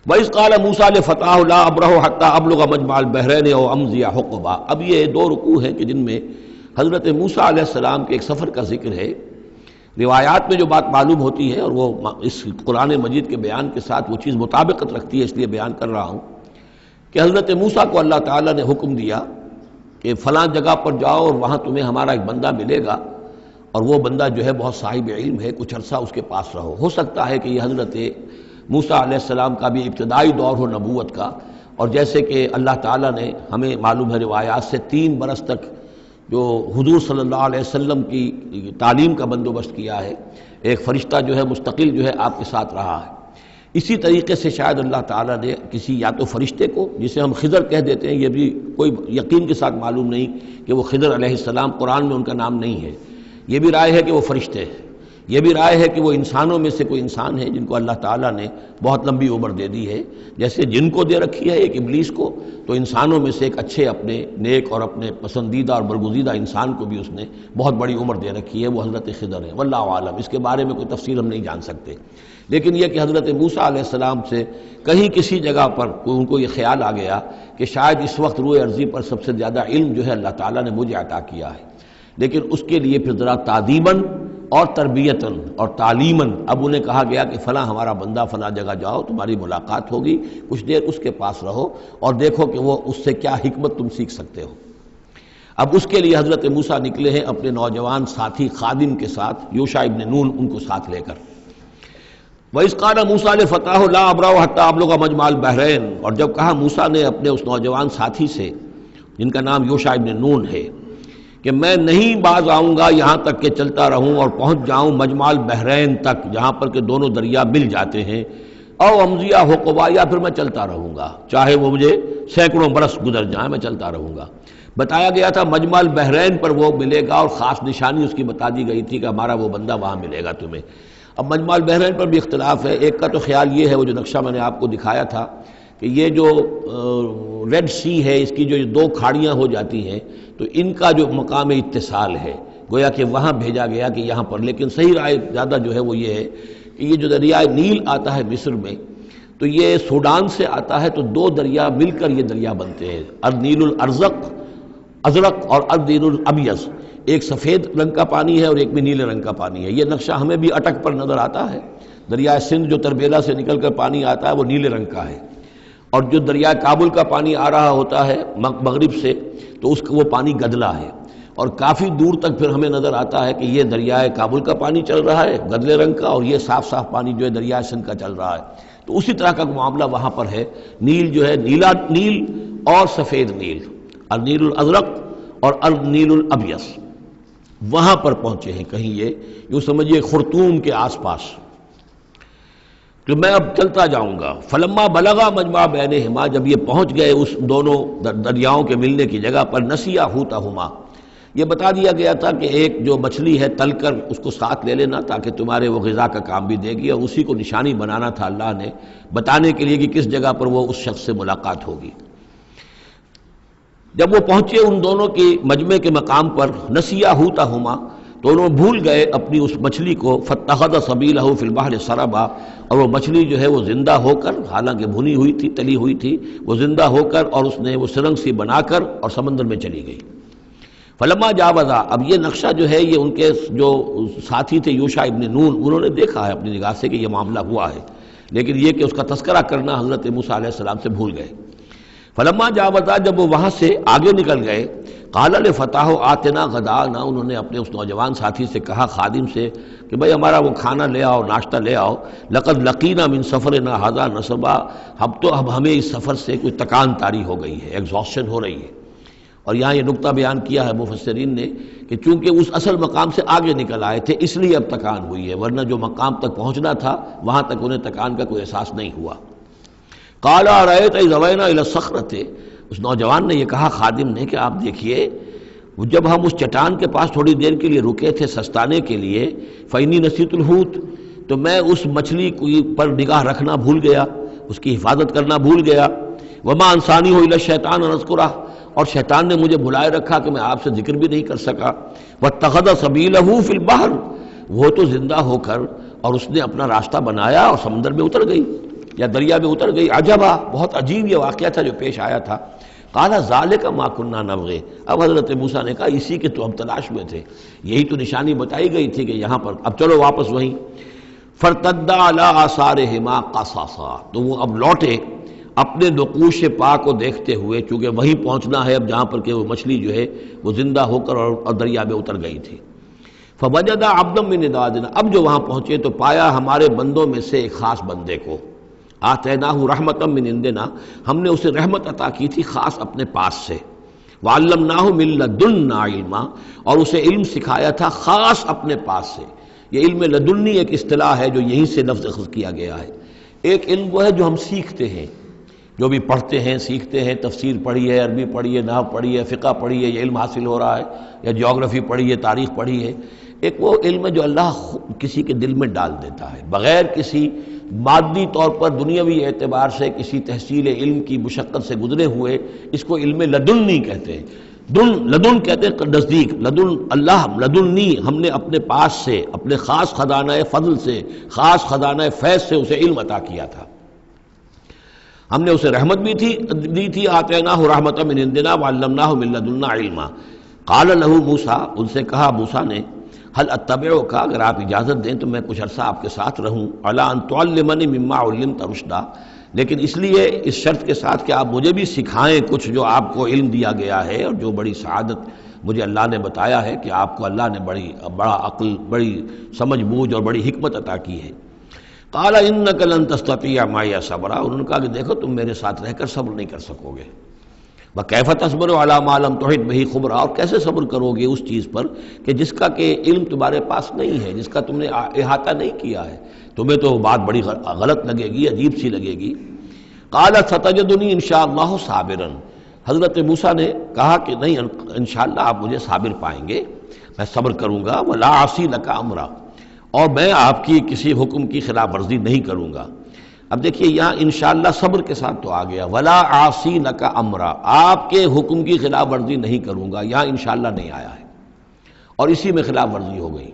وَإِذْ قَالَ مُوسَىٰ لِفَتَاهُ لَا أَبْرَحُ حَتَّىٰ أَبْلُغَ مَجْمَعَ الْبَحْرَيْنِ أَوْ أَمْضِيَ حُقُبًا۔ اب یہ دو رکوع ہیں کہ جن میں حضرت موسیٰ علیہ السلام کے ایک سفر کا ذکر ہے۔ روایات میں جو بات معلوم ہوتی ہے اور وہ اس قرآن مجید کے بیان کے ساتھ وہ چیز مطابقت رکھتی ہے، اس لیے بیان کر رہا ہوں کہ حضرت موسیٰ کو اللہ تعالیٰ نے حکم دیا کہ فلاں جگہ پر جاؤ اور وہاں تمہیں ہمارا ایک بندہ ملے گا، اور وہ بندہ جو ہے بہت صاحب علم ہے، کچھ عرصہ اس کے پاس رہو۔ ہو سکتا ہے کہ یہ حضرت موسیٰ علیہ السلام کا بھی ابتدائی دور ہو نبوت کا، اور جیسے کہ اللہ تعالیٰ نے ہمیں معلوم ہے روایات سے 3 برس تک جو حضور صلی اللہ علیہ وسلم کی تعلیم کا بندوبست کیا ہے، ایک فرشتہ جو ہے مستقل جو ہے آپ کے ساتھ رہا ہے، اسی طریقے سے شاید اللہ تعالیٰ نے کسی یا تو فرشتے کو، جسے ہم خضر کہہ دیتے ہیں، یہ بھی کوئی یقین کے ساتھ معلوم نہیں کہ وہ خضر علیہ السلام، قرآن میں ان کا نام نہیں ہے، یہ بھی رائے ہے کہ وہ فرشتے ہیں، یہ بھی رائے ہے کہ وہ انسانوں میں سے کوئی انسان ہے جن کو اللہ تعالیٰ نے بہت لمبی عمر دے دی ہے، جیسے جن کو دے رکھی ہے ایک ابلیس کو، تو انسانوں میں سے ایک اچھے اپنے نیک اور اپنے پسندیدہ اور برگزیدہ انسان کو بھی اس نے بہت بڑی عمر دے رکھی ہے، وہ حضرت خضر ہے۔ واللہ عالم، اس کے بارے میں کوئی تفصیل ہم نہیں جان سکتے، لیکن یہ کہ حضرت موسیٰ علیہ السلام سے کہیں کسی جگہ پر ان کو یہ خیال آ گیا کہ شاید اس وقت روئے ارضی پر سب سے زیادہ علم جو ہے اللہ تعالیٰ نے مجھے عطا کیا ہے، لیکن اس کے لیے پھر ذرا تعدیباً اور تربیتاً اور تعلیماً اب انہیں کہا گیا کہ فلاں ہمارا بندہ فلاں جگہ جاؤ، تمہاری ملاقات ہوگی، کچھ دیر اس کے پاس رہو اور دیکھو کہ وہ اس سے کیا حکمت تم سیکھ سکتے ہو۔ اب اس کے لیے حضرت موسیٰ نکلے ہیں اپنے نوجوان ساتھی خادم کے ساتھ، یوشع ابن نون ان کو ساتھ لے کر۔ وَإِذْ قَالَ مُوسَىٰ لِفَتَاهُ لَا أَبْرَحُ حَتَّىٰ أَبْلُغَ مَجْمَعَ الْبَحْرَيْنِ، اور جب کہا موسیٰ نے اپنے اس نوجوان ساتھی سے جن کا نام یوشع ابن نون ہے کہ میں نہیں باز آؤں گا یہاں تک کہ چلتا رہوں اور پہنچ جاؤں مجمع البحرین تک، جہاں پر کہ دونوں دریا مل جاتے ہیں، او امضی حقبا، یا پھر میں چلتا رہوں گا، چاہے وہ مجھے سینکڑوں برس گزر جائیں میں چلتا رہوں گا۔ بتایا گیا تھا مجمع البحرین پر وہ ملے گا، اور خاص نشانی اس کی بتا دی گئی تھی کہ ہمارا وہ بندہ وہاں ملے گا تمہیں۔ اب مجمع البحرین پر بھی اختلاف ہے، ایک کا تو خیال یہ ہے، وہ جو نقشہ میں نے آپ کو دکھایا تھا، کہ یہ جو ریڈ سی ہے، اس کی جو 2 کھاڑیاں ہو جاتی ہیں، تو ان کا جو مقام اتصال ہے گویا کہ وہاں بھیجا گیا کہ یہاں پر، لیکن صحیح رائے زیادہ جو ہے وہ یہ ہے کہ یہ جو دریائے نیل آتا ہے مصر میں، تو یہ سوڈان سے آتا ہے، تو 2 دریا مل کر یہ دریا بنتے ہیں، النیل ازرق اور النیل الابیض، ایک سفید رنگ کا پانی ہے اور ایک میں نیلے رنگ کا پانی ہے۔ یہ نقشہ ہمیں بھی اٹک پر نظر آتا ہے، دریائے سندھ جو تربیلا سے نکل کر پانی آتا ہے وہ نیلے رنگ کا ہے، اور جو دریائے کابل کا پانی آ رہا ہوتا ہے مغرب سے تو اس کا وہ پانی گدلا ہے، اور کافی دور تک پھر ہمیں نظر آتا ہے کہ یہ دریائے کابل کا پانی چل رہا ہے گدلے رنگ کا، اور یہ صاف صاف پانی جو ہے دریائے سندھ کا چل رہا ہے۔ تو اسی طرح کا معاملہ وہاں پر ہے، نیل جو ہے نیلا نیل اور سفید نیل، النیل الازرق اور النیل الابیض، وہاں پر پہنچے ہیں کہیں، یہ یوں سمجھیے خرطوم کے آس پاس، کہ میں اب چلتا جاؤں گا۔ فلما بلغا مجمع بینہما، جب یہ پہنچ گئے اس دونوں دریاؤں کے ملنے کی جگہ پر، نسیا حوتہما، یہ بتا دیا گیا تھا کہ ایک جو مچھلی ہے تل کر اس کو ساتھ لے لینا تاکہ تمہارے وہ غذا کا کام بھی دے گی، اور اسی کو نشانی بنانا تھا اللہ نے بتانے کے لیے کہ کس جگہ پر وہ اس شخص سے ملاقات ہوگی۔ جب وہ پہنچے ان دونوں کی مجمع کے مقام پر، نسیا حوتہما، تو انہوں بھول گئے اپنی اس مچھلی کو، فاتخذ سبیلہ فی البحر سربا، اور وہ مچھلی جو ہے وہ زندہ ہو کر، حالانکہ بھنی ہوئی تھی تلی ہوئی تھی، وہ زندہ ہو کر اور اس نے وہ سرنگ سی بنا کر اور سمندر میں چلی گئی۔ فلما جاوزا، اب یہ نقشہ جو ہے یہ ان کے جو ساتھی تھے یوشع ابن نون، انہوں نے دیکھا ہے اپنی نگاہ سے کہ یہ معاملہ ہوا ہے، لیکن یہ کہ اس کا تذکرہ کرنا حضرت موسیٰ علیہ السلام سے بھول گئے۔ فلما جاوزا، جب وہ وہاں سے آگے نکل گئے، قال لفتاه آتنا غداءنا، انہوں نے اپنے اس نوجوان ساتھی سے کہا، خادم سے، کہ بھئی ہمارا وہ کھانا لے آؤ، ناشتہ لے آؤ، لقد لقینا من سفرنا ھذا نصبا، اب ہمیں اس سفر سے کوئی تکان طاری ہو گئی ہے، ایگزاسشن ہو رہی ہے۔ اور یہاں یہ نقطہ بیان کیا ہے مفسرین نے کہ چونکہ اس اصل مقام سے آگے نکل آئے تھے اس لیے اب تکان ہوئی ہے، ورنہ جو مقام تک پہنچنا تھا وہاں تک انہیں تکان کا کوئی احساس نہیں ہوا۔ قال ارأيت إذ أوينا إلى الصخرة، اس نوجوان نے یہ کہا خادم نے کہ آپ دیکھیے جب ہم اس چٹان کے پاس تھوڑی دیر کے لیے رکے تھے سستانے کے لیے، فإني نسيت الحوت، تو میں اس مچھلی پر نگاہ رکھنا بھول گیا، اس کی حفاظت کرنا بھول گیا۔ وما انسانی الا الشیطان ان اذکرہ، اور شیطان نے مجھے بھلائے رکھا کہ میں آپ سے ذکر بھی نہیں کر سکا۔ واتخذ سبیلہ فی البحر، وہ تو زندہ ہو کر اور اس نے اپنا راستہ بنایا اور سمندر میں اتر گئی یا دریا میں اتر گئی۔ عجبا، بہت عجیب یہ واقعہ تھا جو پیش آیا تھا۔ قال ذالک ما کنا نبغی، اب حضرت موسیٰ نے کہا اسی کے تو ہم تلاش میں تھے، یہی تو نشانی بتائی گئی تھی کہ یہاں پر، اب چلو واپس وہیں۔ فارتدا علی آثارہما قصصا، تو وہ اب لوٹے اپنے نقوش پا کو دیکھتے ہوئے، چونکہ وہیں پہنچنا ہے اب جہاں پر کہ وہ مچھلی جو ہے وہ زندہ ہو کر اور دریا میں اتر گئی تھی۔ فوجد عبدا من عبادنا، اب جو وہاں پہنچے تو پایا ہمارے بندوں میں سے ایک خاص بندے کو، آتیناہ رحمتا من عندنا، ہم نے اسے رحمت عطا کی تھی خاص اپنے پاس سے، وعلمناہ من لدنا علما، اور اسے علم سکھایا تھا خاص اپنے پاس سے۔ یہ علم لدنی ایک اصطلاح ہے جو یہیں سے لفظ اخذ کیا گیا ہے۔ ایک علم وہ ہے جو ہم سیکھتے ہیں، جو بھی پڑھتے ہیں سیکھتے ہیں، تفسیر پڑھی ہے، عربی پڑھی ہے، نحو پڑھی ہے، فقہ پڑھی ہے، یہ علم حاصل ہو رہا ہے، یا جیوگرافی پڑھی ہے، تاریخ پڑھی ہے۔ ایک وہ علم ہے جو اللہ کسی کے دل میں ڈال دیتا ہے بغیر کسی مادی طور پر دنیاوی اعتبار سے کسی تحصیل علم کی مشقت سے گزرے ہوئے، اس کو علم لدنی کہتے ہیں۔ لدن کہتے ہیں نزدیک، لدن اللہ، لدنی ہم نے اپنے پاس سے، اپنے خاص خزانہ فضل سے، خاص خزانہ فیض سے اسے علم عطا کیا تھا۔ ہم نے اسے رحمت بھی دی تھی، آتیناہ رحمتا من عندنا وعلمناہ من لدنا علما۔ قال لہ موسیٰ، ان سے کہا موسیٰ نے، هل اتبعک، اگر آپ اجازت دیں تو میں کچھ عرصہ آپ کے ساتھ رہوں، علی ان تعلمنی مما علمت رشدا، لیکن اس لیے اس شرط کے ساتھ کہ آپ مجھے بھی سکھائیں کچھ جو آپ کو علم دیا گیا ہے اور جو بڑی سعادت مجھے اللہ نے بتایا ہے کہ آپ کو اللہ نے بڑا عقل، بڑی سمجھ بوجھ اور بڑی حکمت عطا کی ہے۔ قال انک لن تستطیع معی صبرا، انہوں نے کہا کہ دیکھو تم میرے ساتھ رہ کر صبر نہیں کر سکو گے۔ وَكَيْفَ تَصْبِرُ عَلَىٰ مَا لَمْ تُحِطْ بِهِ خُبْرًا، اور کیسے صبر کرو گے اس چیز پر کہ جس کا کہ علم تمہارے پاس نہیں ہے، جس کا تم نے احاطہ نہیں کیا ہے، تمہیں تو بات بڑی غلط لگے گی، عجیب سی لگے گی۔ قَالَ سَتَجِدُنِي إِن شَاءَ اللَّهُ صَابِرًا، حضرت موسیٰ نے کہا کہ نہیں، انشاءاللہ آپ مجھے صابر پائیں گے، میں صبر کروں گا۔ وَلَا عَصِي لَكَ أَمْرًا، اور میں آپ کی کسی حکم کی خلاف ورزی نہیں کروں گا۔ اب دیکھیے یہاں انشاءاللہ صبر کے ساتھ تو آ گیا، ولا عاصی لک امرا، آپ کے حکم کی خلاف ورزی نہیں کروں گا، یہاں انشاءاللہ نہیں آیا ہے، اور اسی میں خلاف ورزی ہو گئی،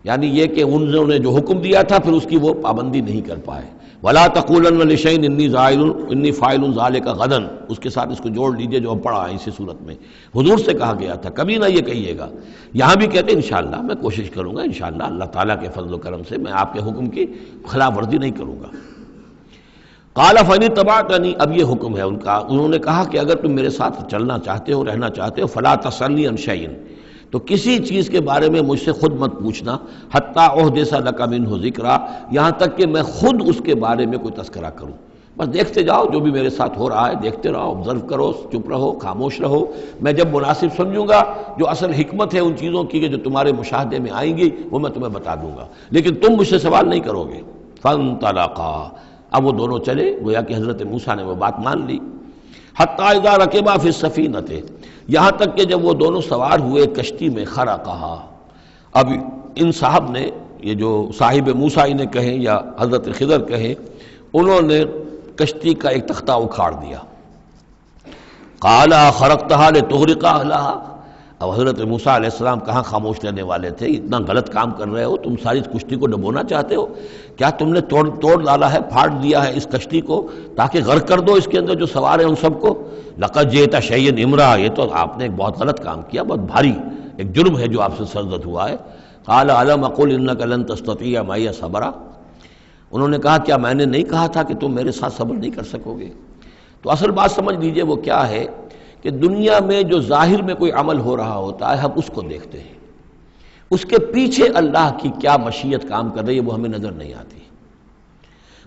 یعنی یہ کہ انہوں نے جو حکم دیا تھا پھر اس کی وہ پابندی نہیں کر پائے۔ ولا تقولن لشیء انی فاعل ذلک غدا، اس کے ساتھ اس کو جوڑ لیجئے جو ہم پڑھا ہے اسی صورت میں، حضور سے کہا گیا تھا کبھی نہ یہ کہیے گا، یہاں بھی کہتے ہیں انشاءاللہ میں کوشش کروں گا، انشاءاللہ اللہ تعالیٰ کے فضل و کرم سے میں آپ کے حکم کی خلاف ورزی نہیں کروں گا۔ قال فإن اتبعتنی، اب یہ حکم ہے ان کا، انہوں نے کہا کہ اگر تم میرے ساتھ چلنا چاہتے ہو، رہنا چاہتے ہو، فلا تسألنی عن شیء، تو کسی چیز کے بارے میں مجھ سے خود مت پوچھنا، حتی احدث لک منہ ذکرا، یہاں تک کہ میں خود اس کے بارے میں کوئی تذکرہ کروں، بس دیکھتے جاؤ جو بھی میرے ساتھ ہو رہا ہے، دیکھتے رہو، آبزرو کرو، چپ رہو، خاموش رہو، میں جب مناسب سمجھوں گا جو اصل حکمت ہے ان چیزوں کی کہ جو تمہارے مشاہدے میں آئیں گی وہ میں تمہیں بتا دوں گا، لیکن تم مجھ سے سوال نہیں کرو گے۔ فانطلقا، اب وہ دونوں چلے، گویا کہ حضرت موسیٰ نے وہ بات مان لی۔ حتی اذا رکبا فی السفینۃ، یہاں تک کہ جب وہ دونوں سوار ہوئے کشتی میں، خرقہا، اب ان صاحب نے، یہ جو صاحب موسیٰ انہیں کہیں یا حضرت خضر کہیں، انہوں نے کشتی کا ایک تختہ اکھاڑ دیا۔ قال خرقتہا لتغرق اہلہا، اب حضرت موسیٰ علیہ السلام کہاں خاموش رہنے والے تھے، اتنا غلط کام کر رہے ہو تم، ساری کشتی کو ڈبونا چاہتے ہو، کیا تم نے توڑ ڈالا ہے، پھاڑ دیا ہے اس کشتی کو تاکہ غرق کر دو اس کے اندر جو سوار ہیں ان سب کو؟ لقد جئت شیئا امرا، یہ تو آپ نے ایک بہت غلط کام کیا، بہت بھاری ایک جرم ہے جو آپ سے سرزد ہوا ہے۔ قال الم اقل انک لن تستطیع معی صبرا، انہوں نے کہا کیا میں نے نہیں کہا تھا کہ تم میرے ساتھ صبر نہیں کر سکو گے؟ تو اصل بات سمجھ لیجئے وہ کیا ہے کہ دنیا میں جو ظاہر میں کوئی عمل ہو رہا ہوتا ہے ہم اس کو دیکھتے ہیں، اس کے پیچھے اللہ کی کیا مشیت کام کر رہی ہے وہ ہمیں نظر نہیں آتی۔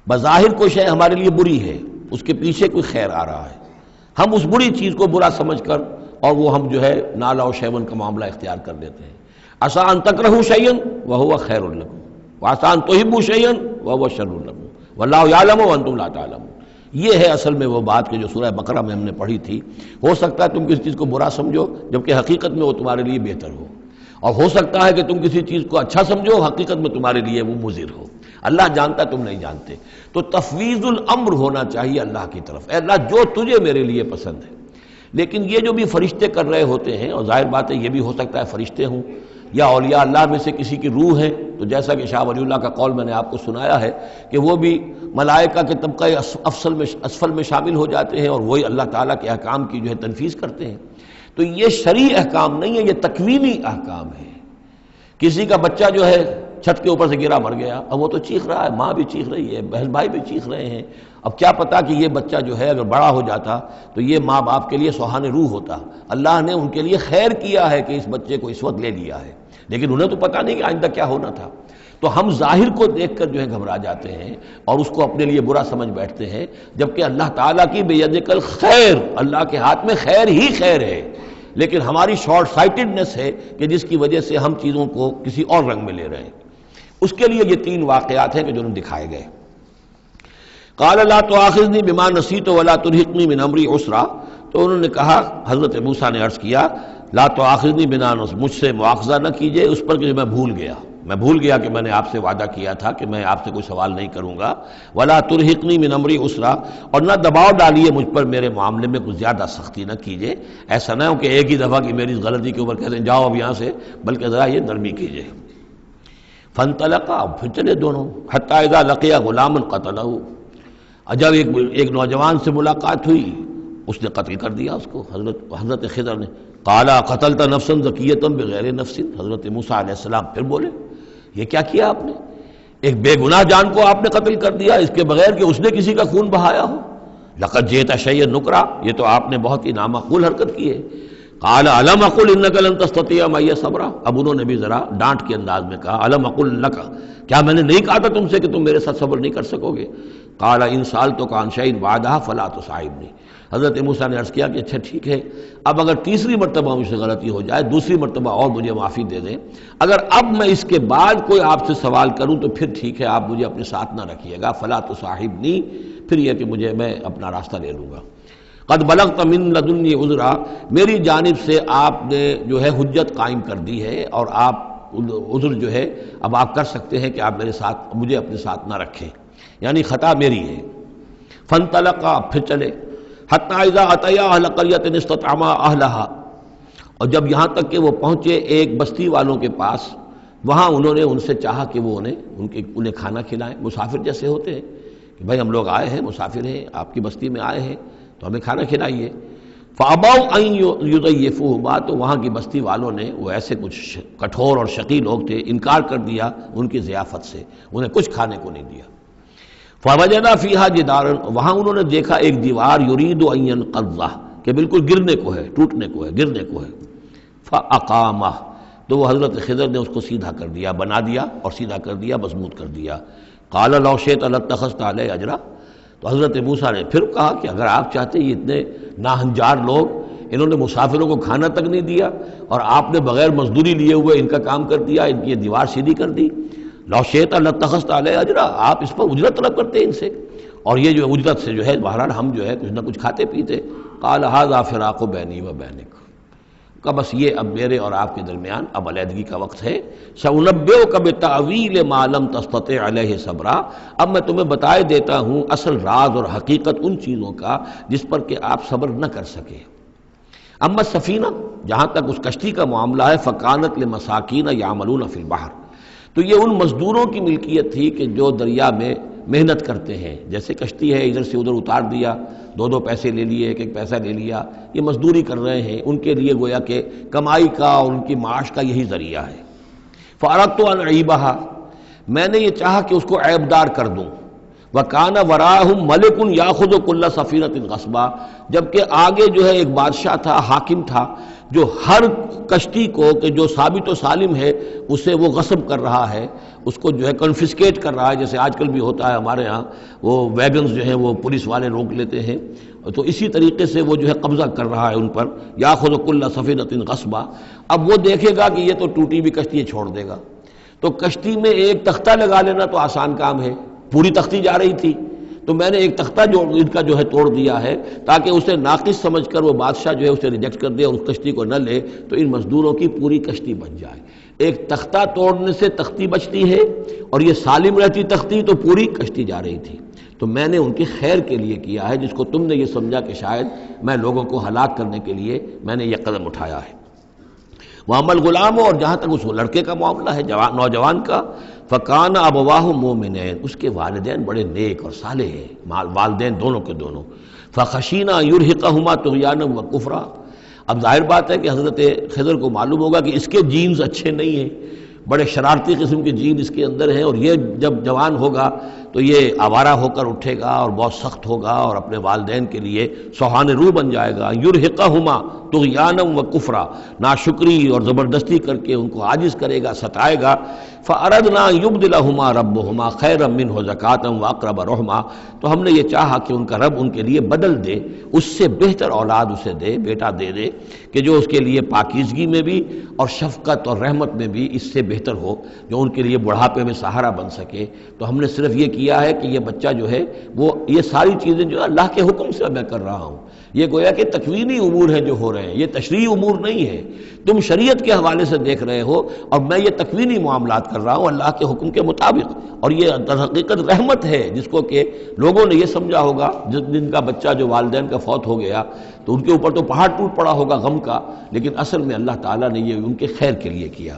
بظاہر کوئی شے ہمارے لیے بری ہے، اس کے پیچھے کوئی خیر آ رہا ہے، ہم اس بری چیز کو برا سمجھ کر اور وہ ہم جو ہے نالا و شیون کا معاملہ اختیار کر دیتے ہیں۔ عسیٰ ان تکرہوا شیئا وہو خیر لکم وعسیٰ ان تحبوا شیئا وہو شر لکم واللہ یعلم وانتم لا تعلمون، یہ ہے اصل میں وہ بات کہ جو سورہ بقرہ میں ہم نے پڑھی تھی۔ ہو سکتا ہے تم کسی چیز کو برا سمجھو جبکہ حقیقت میں وہ تمہارے لیے بہتر ہو، اور ہو سکتا ہے کہ تم کسی چیز کو اچھا سمجھو، حقیقت میں تمہارے لیے وہ مضر ہو۔ اللہ جانتا تم نہیں جانتے۔ تو تفویض الامر ہونا چاہیے اللہ کی طرف، اے اللہ جو تجھے میرے لیے پسند ہے۔ لیکن یہ جو بھی فرشتے کر رہے ہوتے ہیں، اور ظاہر بات ہے یہ بھی ہو سکتا ہے فرشتے ہوں یا اولیاء اللہ میں سے کسی کی روح ہے، تو جیسا کہ شاہ ولی اللہ کا قول میں نے آپ کو سنایا ہے کہ وہ بھی ملائکہ کے طبقہ اسفل میں شامل ہو جاتے ہیں اور وہی اللہ تعالیٰ کے احکام کی جو ہے تنفیذ کرتے ہیں۔ تو یہ شرعی احکام نہیں ہے، یہ تکوینی احکام ہے۔ کسی کا بچہ جو ہے چھت کے اوپر سے گرا مر گیا، اب وہ تو چیخ رہا ہے، ماں بھی چیخ رہی ہے، بہن بھائی بھی چیخ رہے ہیں، اب کیا پتا کہ یہ بچہ جو ہے اگر بڑا ہو جاتا تو یہ ماں باپ کے لیے سوہان روح ہوتا۔ اللہ نے ان کے لیے خیر کیا ہے کہ اس بچے کو اس وقت لے لیا ہے، لیکن انہیں تو پتہ نہیں کہ آئندہ کیا ہونا تھا۔ تو ہم ظاہر کو دیکھ کر جو ہے گھبرا جاتے ہیں اور اس کو اپنے لیے برا سمجھ بیٹھتے ہیں، جبکہ اللہ تعالیٰ کی بیدک الخیر، اللہ کے ہاتھ میں خیر ہی خیر ہے، لیکن ہماری شارٹ سائٹڈنس ہے کہ جس کی وجہ سے ہم چیزوں کو کسی اور رنگ میں لے رہے ہیں۔ اس کے لیے یہ تین واقعات ہیں کہ جو انہوں دکھائے گئے۔ قال لا تؤاخذنی بما نسیت ولا ترہقنی من امری عسرا، تو انہوں نے کہا، حضرت موسیٰ نے عرض کیا لا تؤاخذنی بما نسیت، مجھ سے مواخذہ نہ کیجئے اس پر کہ میں بھول گیا کہ میں نے آپ سے وعدہ کیا تھا کہ میں آپ سے کوئی سوال نہیں کروں گا، ولا ترہقنی من امری عسرا، اور نہ دباؤ ڈالیے مجھ پر میرے معاملے میں کچھ زیادہ سختی نہ کیجئے، ایسا نہ ہو کہ ایک ہی دفعہ کی میری اس غلطی کے اوپر کہتے ہیں جاؤ اب یہاں سے، بلکہ ذرا یہ نرمی کیجئے۔ فانطلقا، پھر چلے دونوں، حتی اذا لقیا غلاما قتلہ، جب ایک نوجوان سے ملاقات ہوئی اس نے قتل کر دیا اس کو، حضرت خضر نے۔ قال قتلت نفسا زکیۃ بغیر نفس، حضرت موسیٰ علیہ السلام پھر بولے یہ کیا کیا آپ نے؟ ایک بے گناہ جان کو آپ نے قتل کر دیا اس کے بغیر کہ اس نے کسی کا خون بہایا ہو۔ لقد جئت شیئا نکرا، یہ تو آپ نے بہت ہی نامعقول حرکت کی ہے۔ قال الم اقل انک لن تستطیع معی صبرا، اب انہوں نے بھی ذرا ڈانٹ کے انداز میں کہا الم اقل لک، کیا میں نے نہیں کہا تھا تم سے کہ تم میرے ساتھ صبر نہیں کر سکو گے؟ قال ان سالتک عن شیء بعدها فلا تصاحبنی، حضرت موسیٰ نے عرض کیا کہ اچھا ٹھیک ہے، اب اگر تیسری مرتبہ مجھ سے غلطی ہو جائے، دوسری مرتبہ اور مجھے معافی دے دیں، اگر اب میں اس کے بعد کوئی آپ سے سوال کروں تو پھر ٹھیک ہے، آپ مجھے اپنے ساتھ نہ رکھیے گا، فلا تصاحبنی، پھر یہ کہ میں اپنا راستہ لے لوں گا۔ قد بلغت من لدنی عذرا، میری جانب سے آپ نے جو ہے حجت قائم کر دی ہے اور آپ عذر جو ہے اب آپ کر سکتے ہیں کہ آپ مجھے اپنے ساتھ نہ رکھیں، یعنی خطا میری ہے۔ فانطلقا، پھر چلے، حتی اذا اتیا اہل قریۃ استطعما اہلہا، اور جب یہاں تک کہ وہ پہنچے ایک بستی والوں کے پاس، وہاں انہوں نے ان سے چاہا کہ وہ انہیں کھانا کھلائیں، مسافر جیسے ہوتے ہیں کہ بھائی ہم لوگ آئے ہیں، مسافر ہیں، آپ کی بستی میں آئے ہیں تو ہمیں کھانا کھلائیے۔ فابوا ان یضیفوہما، تو وہاں کی بستی والوں نے، وہ ایسے کچھ کٹھور اور شقی لوگ تھے، انکار کر دیا ان کی ضیافت سے، انہیں کچھ کھانے کو نہیں دیا۔ فوجدا فیہا جدارا، وہاں انہوں نے دیکھا ایک دیوار، یرید ان ینقضہ، کہ بالکل گرنے کو ہے، ٹوٹنے کو ہے، گرنے کو ہے۔ فاقامہ، تو وہ حضرت خضر نے اس کو سیدھا کر دیا، بنا دیا اور سیدھا کر دیا، مضبوط کر دیا۔ قال لو شئت لاتخذت علیہ اجرا، تو حضرت موسیٰ نے پھر کہا کہ اگر آپ چاہتے، یہ اتنے ناہنجار لوگ، انہوں نے مسافروں کو کھانا تک نہیں دیا اور آپ نے بغیر مزدوری لیے ہوئے ان کا کام کر دیا، ان کی یہ دیوار سیدھی کر دی۔ لو شئت لاتخذت علیہ اجرا، آپ اس پر اجرت طلب کرتے ان سے، اور یہ جو اجرت سے جو ہے بہرحال ہم جو ہے کچھ نہ کچھ کھاتے پیتے۔ قال ھذا فراق بینی و بینک، کہ بس یہ اب میرے اور آپ کے درمیان اب علیحدگی کا وقت ہے۔ سأنبئک بتأویل ما لم تستطع علیہ صبرا، اب میں تمہیں بتائے دیتا ہوں اصل راز اور حقیقت ان چیزوں کا جس پر کہ آپ صبر نہ کر سکے۔ اما السفینہ، جہاں تک اس کشتی کا معاملہ ہے، فکانت لمساکین یعملون فی البحر، تو یہ ان مزدوروں کی ملکیت تھی کہ جو دریا میں محنت کرتے ہیں، جیسے کشتی ہے ادھر سے ادھر اتار دیا، دو پیسے لے لیے، ایک پیسہ لے لیا، یہ مزدوری کر رہے ہیں، ان کے لیے گویا کہ کمائی کا اور ان کی معاش کا یہی ذریعہ ہے۔ فاردت ان اعیبھا، میں نے یہ چاہا کہ اس کو عیب دار کر دوں۔ وکان وراءہم ملک یاخذ کل سفینۃ غصبا، جبکہ آگے جو ہے ایک بادشاہ تھا، حاکم تھا، جو ہر کشتی کو کہ جو ثابت و سالم ہے اسے وہ غصب کر رہا ہے، اس کو جو ہے کنفسکیٹ کر رہا ہے، جیسے آج کل بھی ہوتا ہے ہمارے ہاں، وہ ویگنز جو ہیں وہ پولیس والے روک لیتے ہیں، تو اسی طریقے سے وہ جو ہے قبضہ کر رہا ہے ان پر، یاخذ کل سفینۃ غصبا۔ اب وہ دیکھے گا کہ یہ تو ٹوٹی بھی کشتی چھوڑ دے گا، تو کشتی میں ایک تختہ لگا لینا تو آسان کام ہے، پوری تختی جا رہی تھی، تو میں نے ایک تختہ جو ان کا جو ہے توڑ دیا ہے تاکہ اسے ناقص سمجھ کر وہ بادشاہ جو ہے اسے ریجیکٹ کر دے اور اس کشتی کو نہ لے، تو ان مزدوروں کی پوری کشتی بن جائے۔ ایک تختہ توڑنے سے تختی بچتی ہے، اور یہ سالم رہتی تختی تو پوری کشتی جا رہی تھی۔ تو میں نے ان کے خیر کے لیے کیا ہے، جس کو تم نے یہ سمجھا کہ شاید میں لوگوں کو ہلاک کرنے کے لیے میں نے یہ قدم اٹھایا ہے۔ وَأَمَّا الْغُلَامُ، اور جہاں تک اس لڑکے کا معاملہ ہے، نوجوان کا، فَكَانَ أَبَوَاهُ مُؤْمِنَيْنِ، اس کے والدین بڑے نیک اور صالح ہیں، والدین دونوں کے دونوں۔ فَخَشِينَا أَن يُرْهِقَهُمَا طُغْيَانًا وَكُفْرًا، اب ظاہر بات ہے کہ حضرت خضر کو معلوم ہوگا کہ اس کے جینز اچھے نہیں ہیں، بڑے شرارتی قسم کے جین اس کے اندر ہیں، اور یہ جب جوان ہوگا تو یہ آوارہ ہو کر اٹھے گا اور بہت سخت ہوگا اور اپنے والدین کے لیے سوہان روح بن جائے گا۔ یرہقہما طغیانا و کفرا، ناشکری اور زبردستی کر کے ان کو عاجز کرے گا، ستائے گا۔ فاردنا یبدلہما ربہما خیرا منہ زکاۃ واقرب رحما، تو ہم نے یہ چاہا کہ ان کا رب ان کے لیے بدل دے، اس سے بہتر اولاد اسے دے، بیٹا دے دے کہ جو اس کے لیے پاکیزگی میں بھی اور شفقت اور رحمت میں بھی اس سے بہتر ہو، جو ان کے لیے بڑھاپے میں سہارا بن سکے۔ تو ہم نے صرف یہ کیا ہے کہ یہ بچہ جو ہے وہ یہ ساری چیزیں جو اللہ کے حکم سے میں کر رہا ہوں، یہ گویا کہ تکوینی امور ہیں جو ہو رہے ہیں، یہ تشریعی امور نہیں ہے، تم شریعت کے حوالے سے دیکھ رہے ہو، اور میں یہ تکوینی معاملات کر رہا ہوں اللہ کے حکم کے مطابق۔ اور یہ در حقیقت رحمت ہے، جس کو کہ لوگوں نے یہ سمجھا ہوگا جن کا بچہ جو والدین کا فوت ہو گیا تو ان کے اوپر تو پہاڑ ٹوٹ پڑا ہوگا غم کا، لیکن اصل میں اللہ تعالیٰ نے یہ ان کے خیر کے لیے کیا۔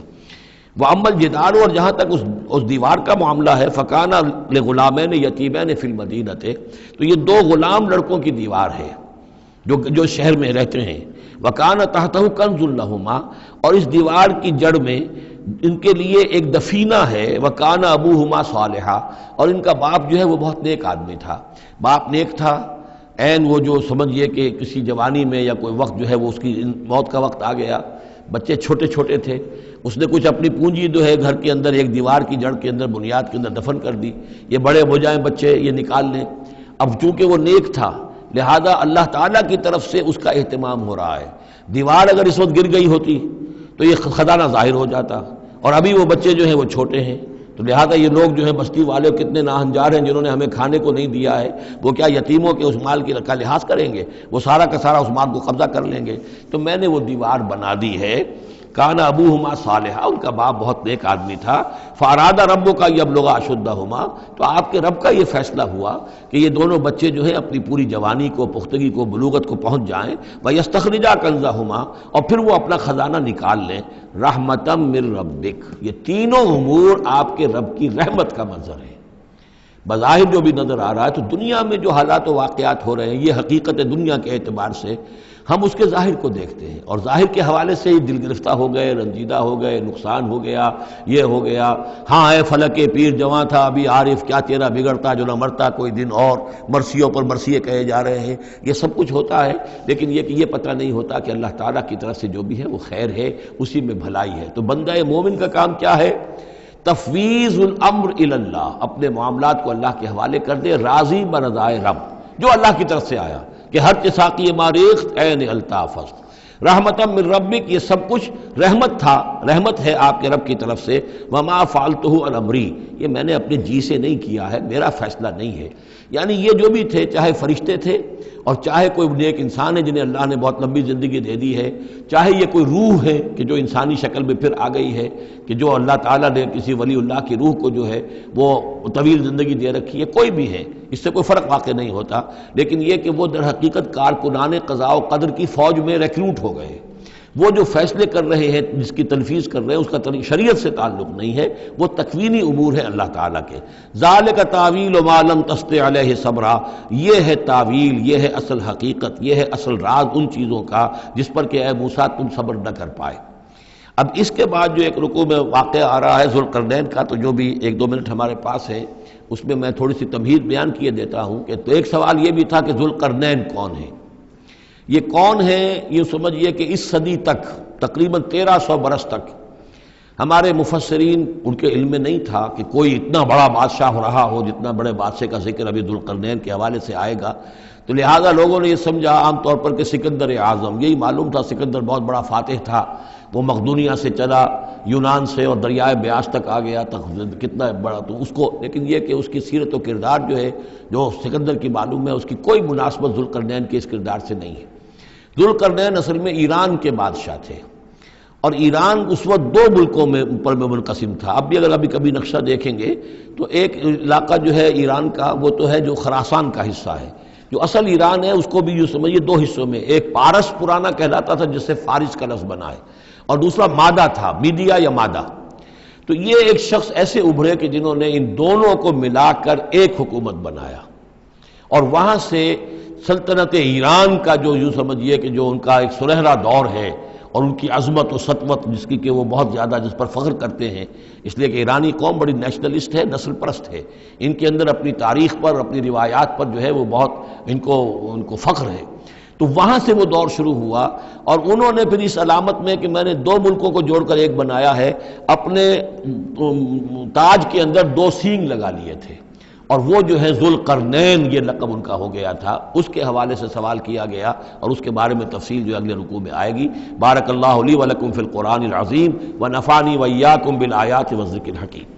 وَأَمَّا الْجِدَارُ، اور جہاں تک اس دیوار کا معاملہ ہے، فَكَانَ لِغُلَامَيْنِ يَتِيمَيْنِ فِي الْمَدِينَةِ، تو یہ دو غلام لڑکوں کی دیوار ہے جو شہر میں رہتے ہیں۔ وَكَانَ تَحْتَهُ كَنْزٌ لَهُمَا، اور اس دیوار کی جڑ میں ان کے لیے ایک دفینہ ہے۔ وَكَانَ أَبُوهُمَا صَالِحًا، اور ان کا باپ جو ہے وہ بہت نیک آدمی تھا، باپ نیک تھا، عین وہ جو سمجھئے کہ کسی جوانی میں یا کوئی وقت جو ہے وہ اس کی موت کا وقت آ گیا، بچے چھوٹے چھوٹے تھے، اس نے کچھ اپنی پونجی جو ہے گھر کے اندر ایک دیوار کی جڑ کے اندر بنیاد کے اندر دفن کر دی، یہ بڑے ہو جائیں بچے یہ نکال لیں۔ اب چونکہ وہ نیک تھا لہذا اللہ تعالیٰ کی طرف سے اس کا اہتمام ہو رہا ہے، دیوار اگر اس وقت گر گئی ہوتی تو یہ خزانہ ظاہر ہو جاتا، اور ابھی وہ بچے جو ہیں وہ چھوٹے ہیں، تو لہذا یہ لوگ جو ہیں بستی والے کتنے ناہنجار ہیں جنہوں نے ہمیں کھانے کو نہیں دیا ہے، وہ کیا یتیموں کے اس مال کا لحاظ کریں گے؟ وہ سارا کا سارا اس مال کو قبضہ کر لیں گے۔ تو میں نے وہ دیوار بنا دی ہے۔ کان ابوہما صالحا، ان کا باپ بہت نیک آدمی تھا۔ فاراد ربک یبلغا اشدہما، تو آپ کے رب کا یہ فیصلہ ہوا کہ یہ دونوں بچے جو ہیں اپنی پوری جوانی کو، پختگی کو، بلوغت کو پہنچ جائیں، ویستخرجا کنزہما، اور پھر وہ اپنا خزانہ نکال لیں۔ رحمتا من ربک، یہ تینوں امور آپ کے رب کی رحمت کا منظر ہے۔ بظاہر جو بھی نظر آ رہا ہے، تو دنیا میں جو حالات و واقعات ہو رہے ہیں یہ حقیقت دنیا کے اعتبار سے ہم اس کے ظاہر کو دیکھتے ہیں، اور ظاہر کے حوالے سے ہی دل گرفتہ ہو گئے، رنجیدہ ہو گئے، نقصان ہو گیا، یہ ہو گیا، ہاں اے فلک پیر جواں تھا ابھی عارف، کیا تیرا بگڑتا جو نہ مرتا کوئی دن اور، مرثیوں پر مرثیے کہے جا رہے ہیں، یہ سب کچھ ہوتا ہے، لیکن یہ کہ یہ پتہ نہیں ہوتا کہ اللہ تعالیٰ کی طرف سے جو بھی ہے وہ خیر ہے، اسی میں بھلائی ہے۔ تو بندہ مومن کا کام کیا ہے؟ تفویض الامر الی اللہ، اپنے معاملات کو اللہ کے حوالے کر دے، راضی برضائے رب، جو اللہ کی طرف سے آیا کہ ہر چساقی ماریخت عین الطاف است، رحمتا من ربک، یہ سب کچھ رحمت تھا، رحمت ہے آپ کے رب کی طرف سے۔ وما فعلتہ عن امری، یہ میں نے اپنے جی سے نہیں کیا ہے، میرا فیصلہ نہیں ہے۔ یعنی یہ جو بھی تھے، چاہے فرشتے تھے اور چاہے کوئی نیک انسان ہے جنہیں اللہ نے بہت لمبی زندگی دے دی ہے، چاہے یہ کوئی روح ہے کہ جو انسانی شکل میں پھر آ گئی ہے، کہ جو اللہ تعالیٰ نے کسی ولی اللہ کی روح کو جو ہے وہ طویل زندگی دے رکھی ہے، کوئی بھی ہے، اس سے کوئی فرق واقع نہیں ہوتا، لیکن یہ کہ وہ در حقیقت کارکنان قضاء و قدر کی فوج میں ریکروٹ ہو گئے، وہ جو فیصلے کر رہے ہیں، جس کی تنفیذ کر رہے ہیں، اس کا شریعت سے تعلق نہیں ہے، وہ تکوینی امور ہے اللہ تعالیٰ کے۔ ذالک تعویل ما لم تستطع علیہ صبرا، یہ ہے تعویل، یہ ہے اصل حقیقت، یہ ہے اصل راز ان چیزوں کا جس پر کہ اے موسیٰ تم صبر نہ کر پائے۔ اب اس کے بعد جو ایک رکوع میں واقعہ آ رہا ہے ذوالقرنین کا، تو جو بھی ایک دو منٹ ہمارے پاس ہے اس میں میں تھوڑی سی تمہید بیان کیے دیتا ہوں کہ تو ایک سوال یہ بھی تھا کہ ذوالقرنین کون ہے؟ یہ کون ہے؟ یہ سمجھئے کہ اس صدی تک، تقریباً 1300 برس تک ہمارے مفسرین ان کے علم میں نہیں تھا کہ کوئی اتنا بڑا بادشاہ ہو رہا ہو جتنا بڑے بادشاہ کا ذکر ابھی ذوالقرنین کے حوالے سے آئے گا، تو لہٰذا لوگوں نے یہ سمجھا عام طور پر کہ سکندر اعظم، یہی معلوم تھا سکندر بہت بڑا فاتح تھا، وہ مقدونیہ سے چلا یونان سے اور دریائے بیاس تک آ گیا، کتنا بڑا، تو اس کو، لیکن یہ کہ اس کی سیرت و کردار جو ہے جو سکندر کی معلوم ہے، اس کی کوئی مناسبت ذوالقرنین کے اس کردار سے نہیں ہے۔ ذوالقرنین اصل میں ایران کے بادشاہ تھے، اور ایران اس وقت دو ملکوں میں پر منقسم تھا۔ اب بھی اگر ابھی کبھی نقشہ دیکھیں گے تو ایک علاقہ جو ہے ایران کا وہ تو ہے جو خراسان کا حصہ ہے، جو اصل ایران ہے اس کو بھی یوں سمجھیے دو حصوں میں، ایک پارس پرانا کہلاتا تھا جس سے فارس کا لفظ بنا ہے، اور دوسرا مادہ تھا، میڈیا یا مادہ۔ تو یہ ایک شخص ایسے ابھرے کہ جنہوں نے ان دونوں کو ملا کر ایک حکومت بنایا، اور وہاں سے سلطنت ایران کا جو یوں سمجھیے کہ جو ان کا ایک سنہرا دور ہے، اور ان کی عظمت و سطوت جس کی کہ وہ بہت زیادہ جس پر فخر کرتے ہیں، اس لیے کہ ایرانی قوم بڑی نیشنلسٹ ہے، نسل پرست ہے، ان کے اندر اپنی تاریخ پر، اپنی روایات پر جو ہے وہ بہت ان کو فخر ہے۔ تو وہاں سے وہ دور شروع ہوا، اور انہوں نے پھر اس علامت میں کہ میں نے دو ملکوں کو جوڑ کر ایک بنایا ہے، اپنے تاج کے اندر دو سینگ لگا لیے تھے، اور وہ جو ہے ذوالقرنین یہ لقب ان کا ہو گیا تھا۔ اس کے حوالے سے سوال کیا گیا، اور اس کے بارے میں تفصیل جو اگلے رکوع میں آئے گی۔ بارک اللہ لی ولکم فی القرآن العظیم ونفعنی وإیاکم بالآیات والذکر الحکیم۔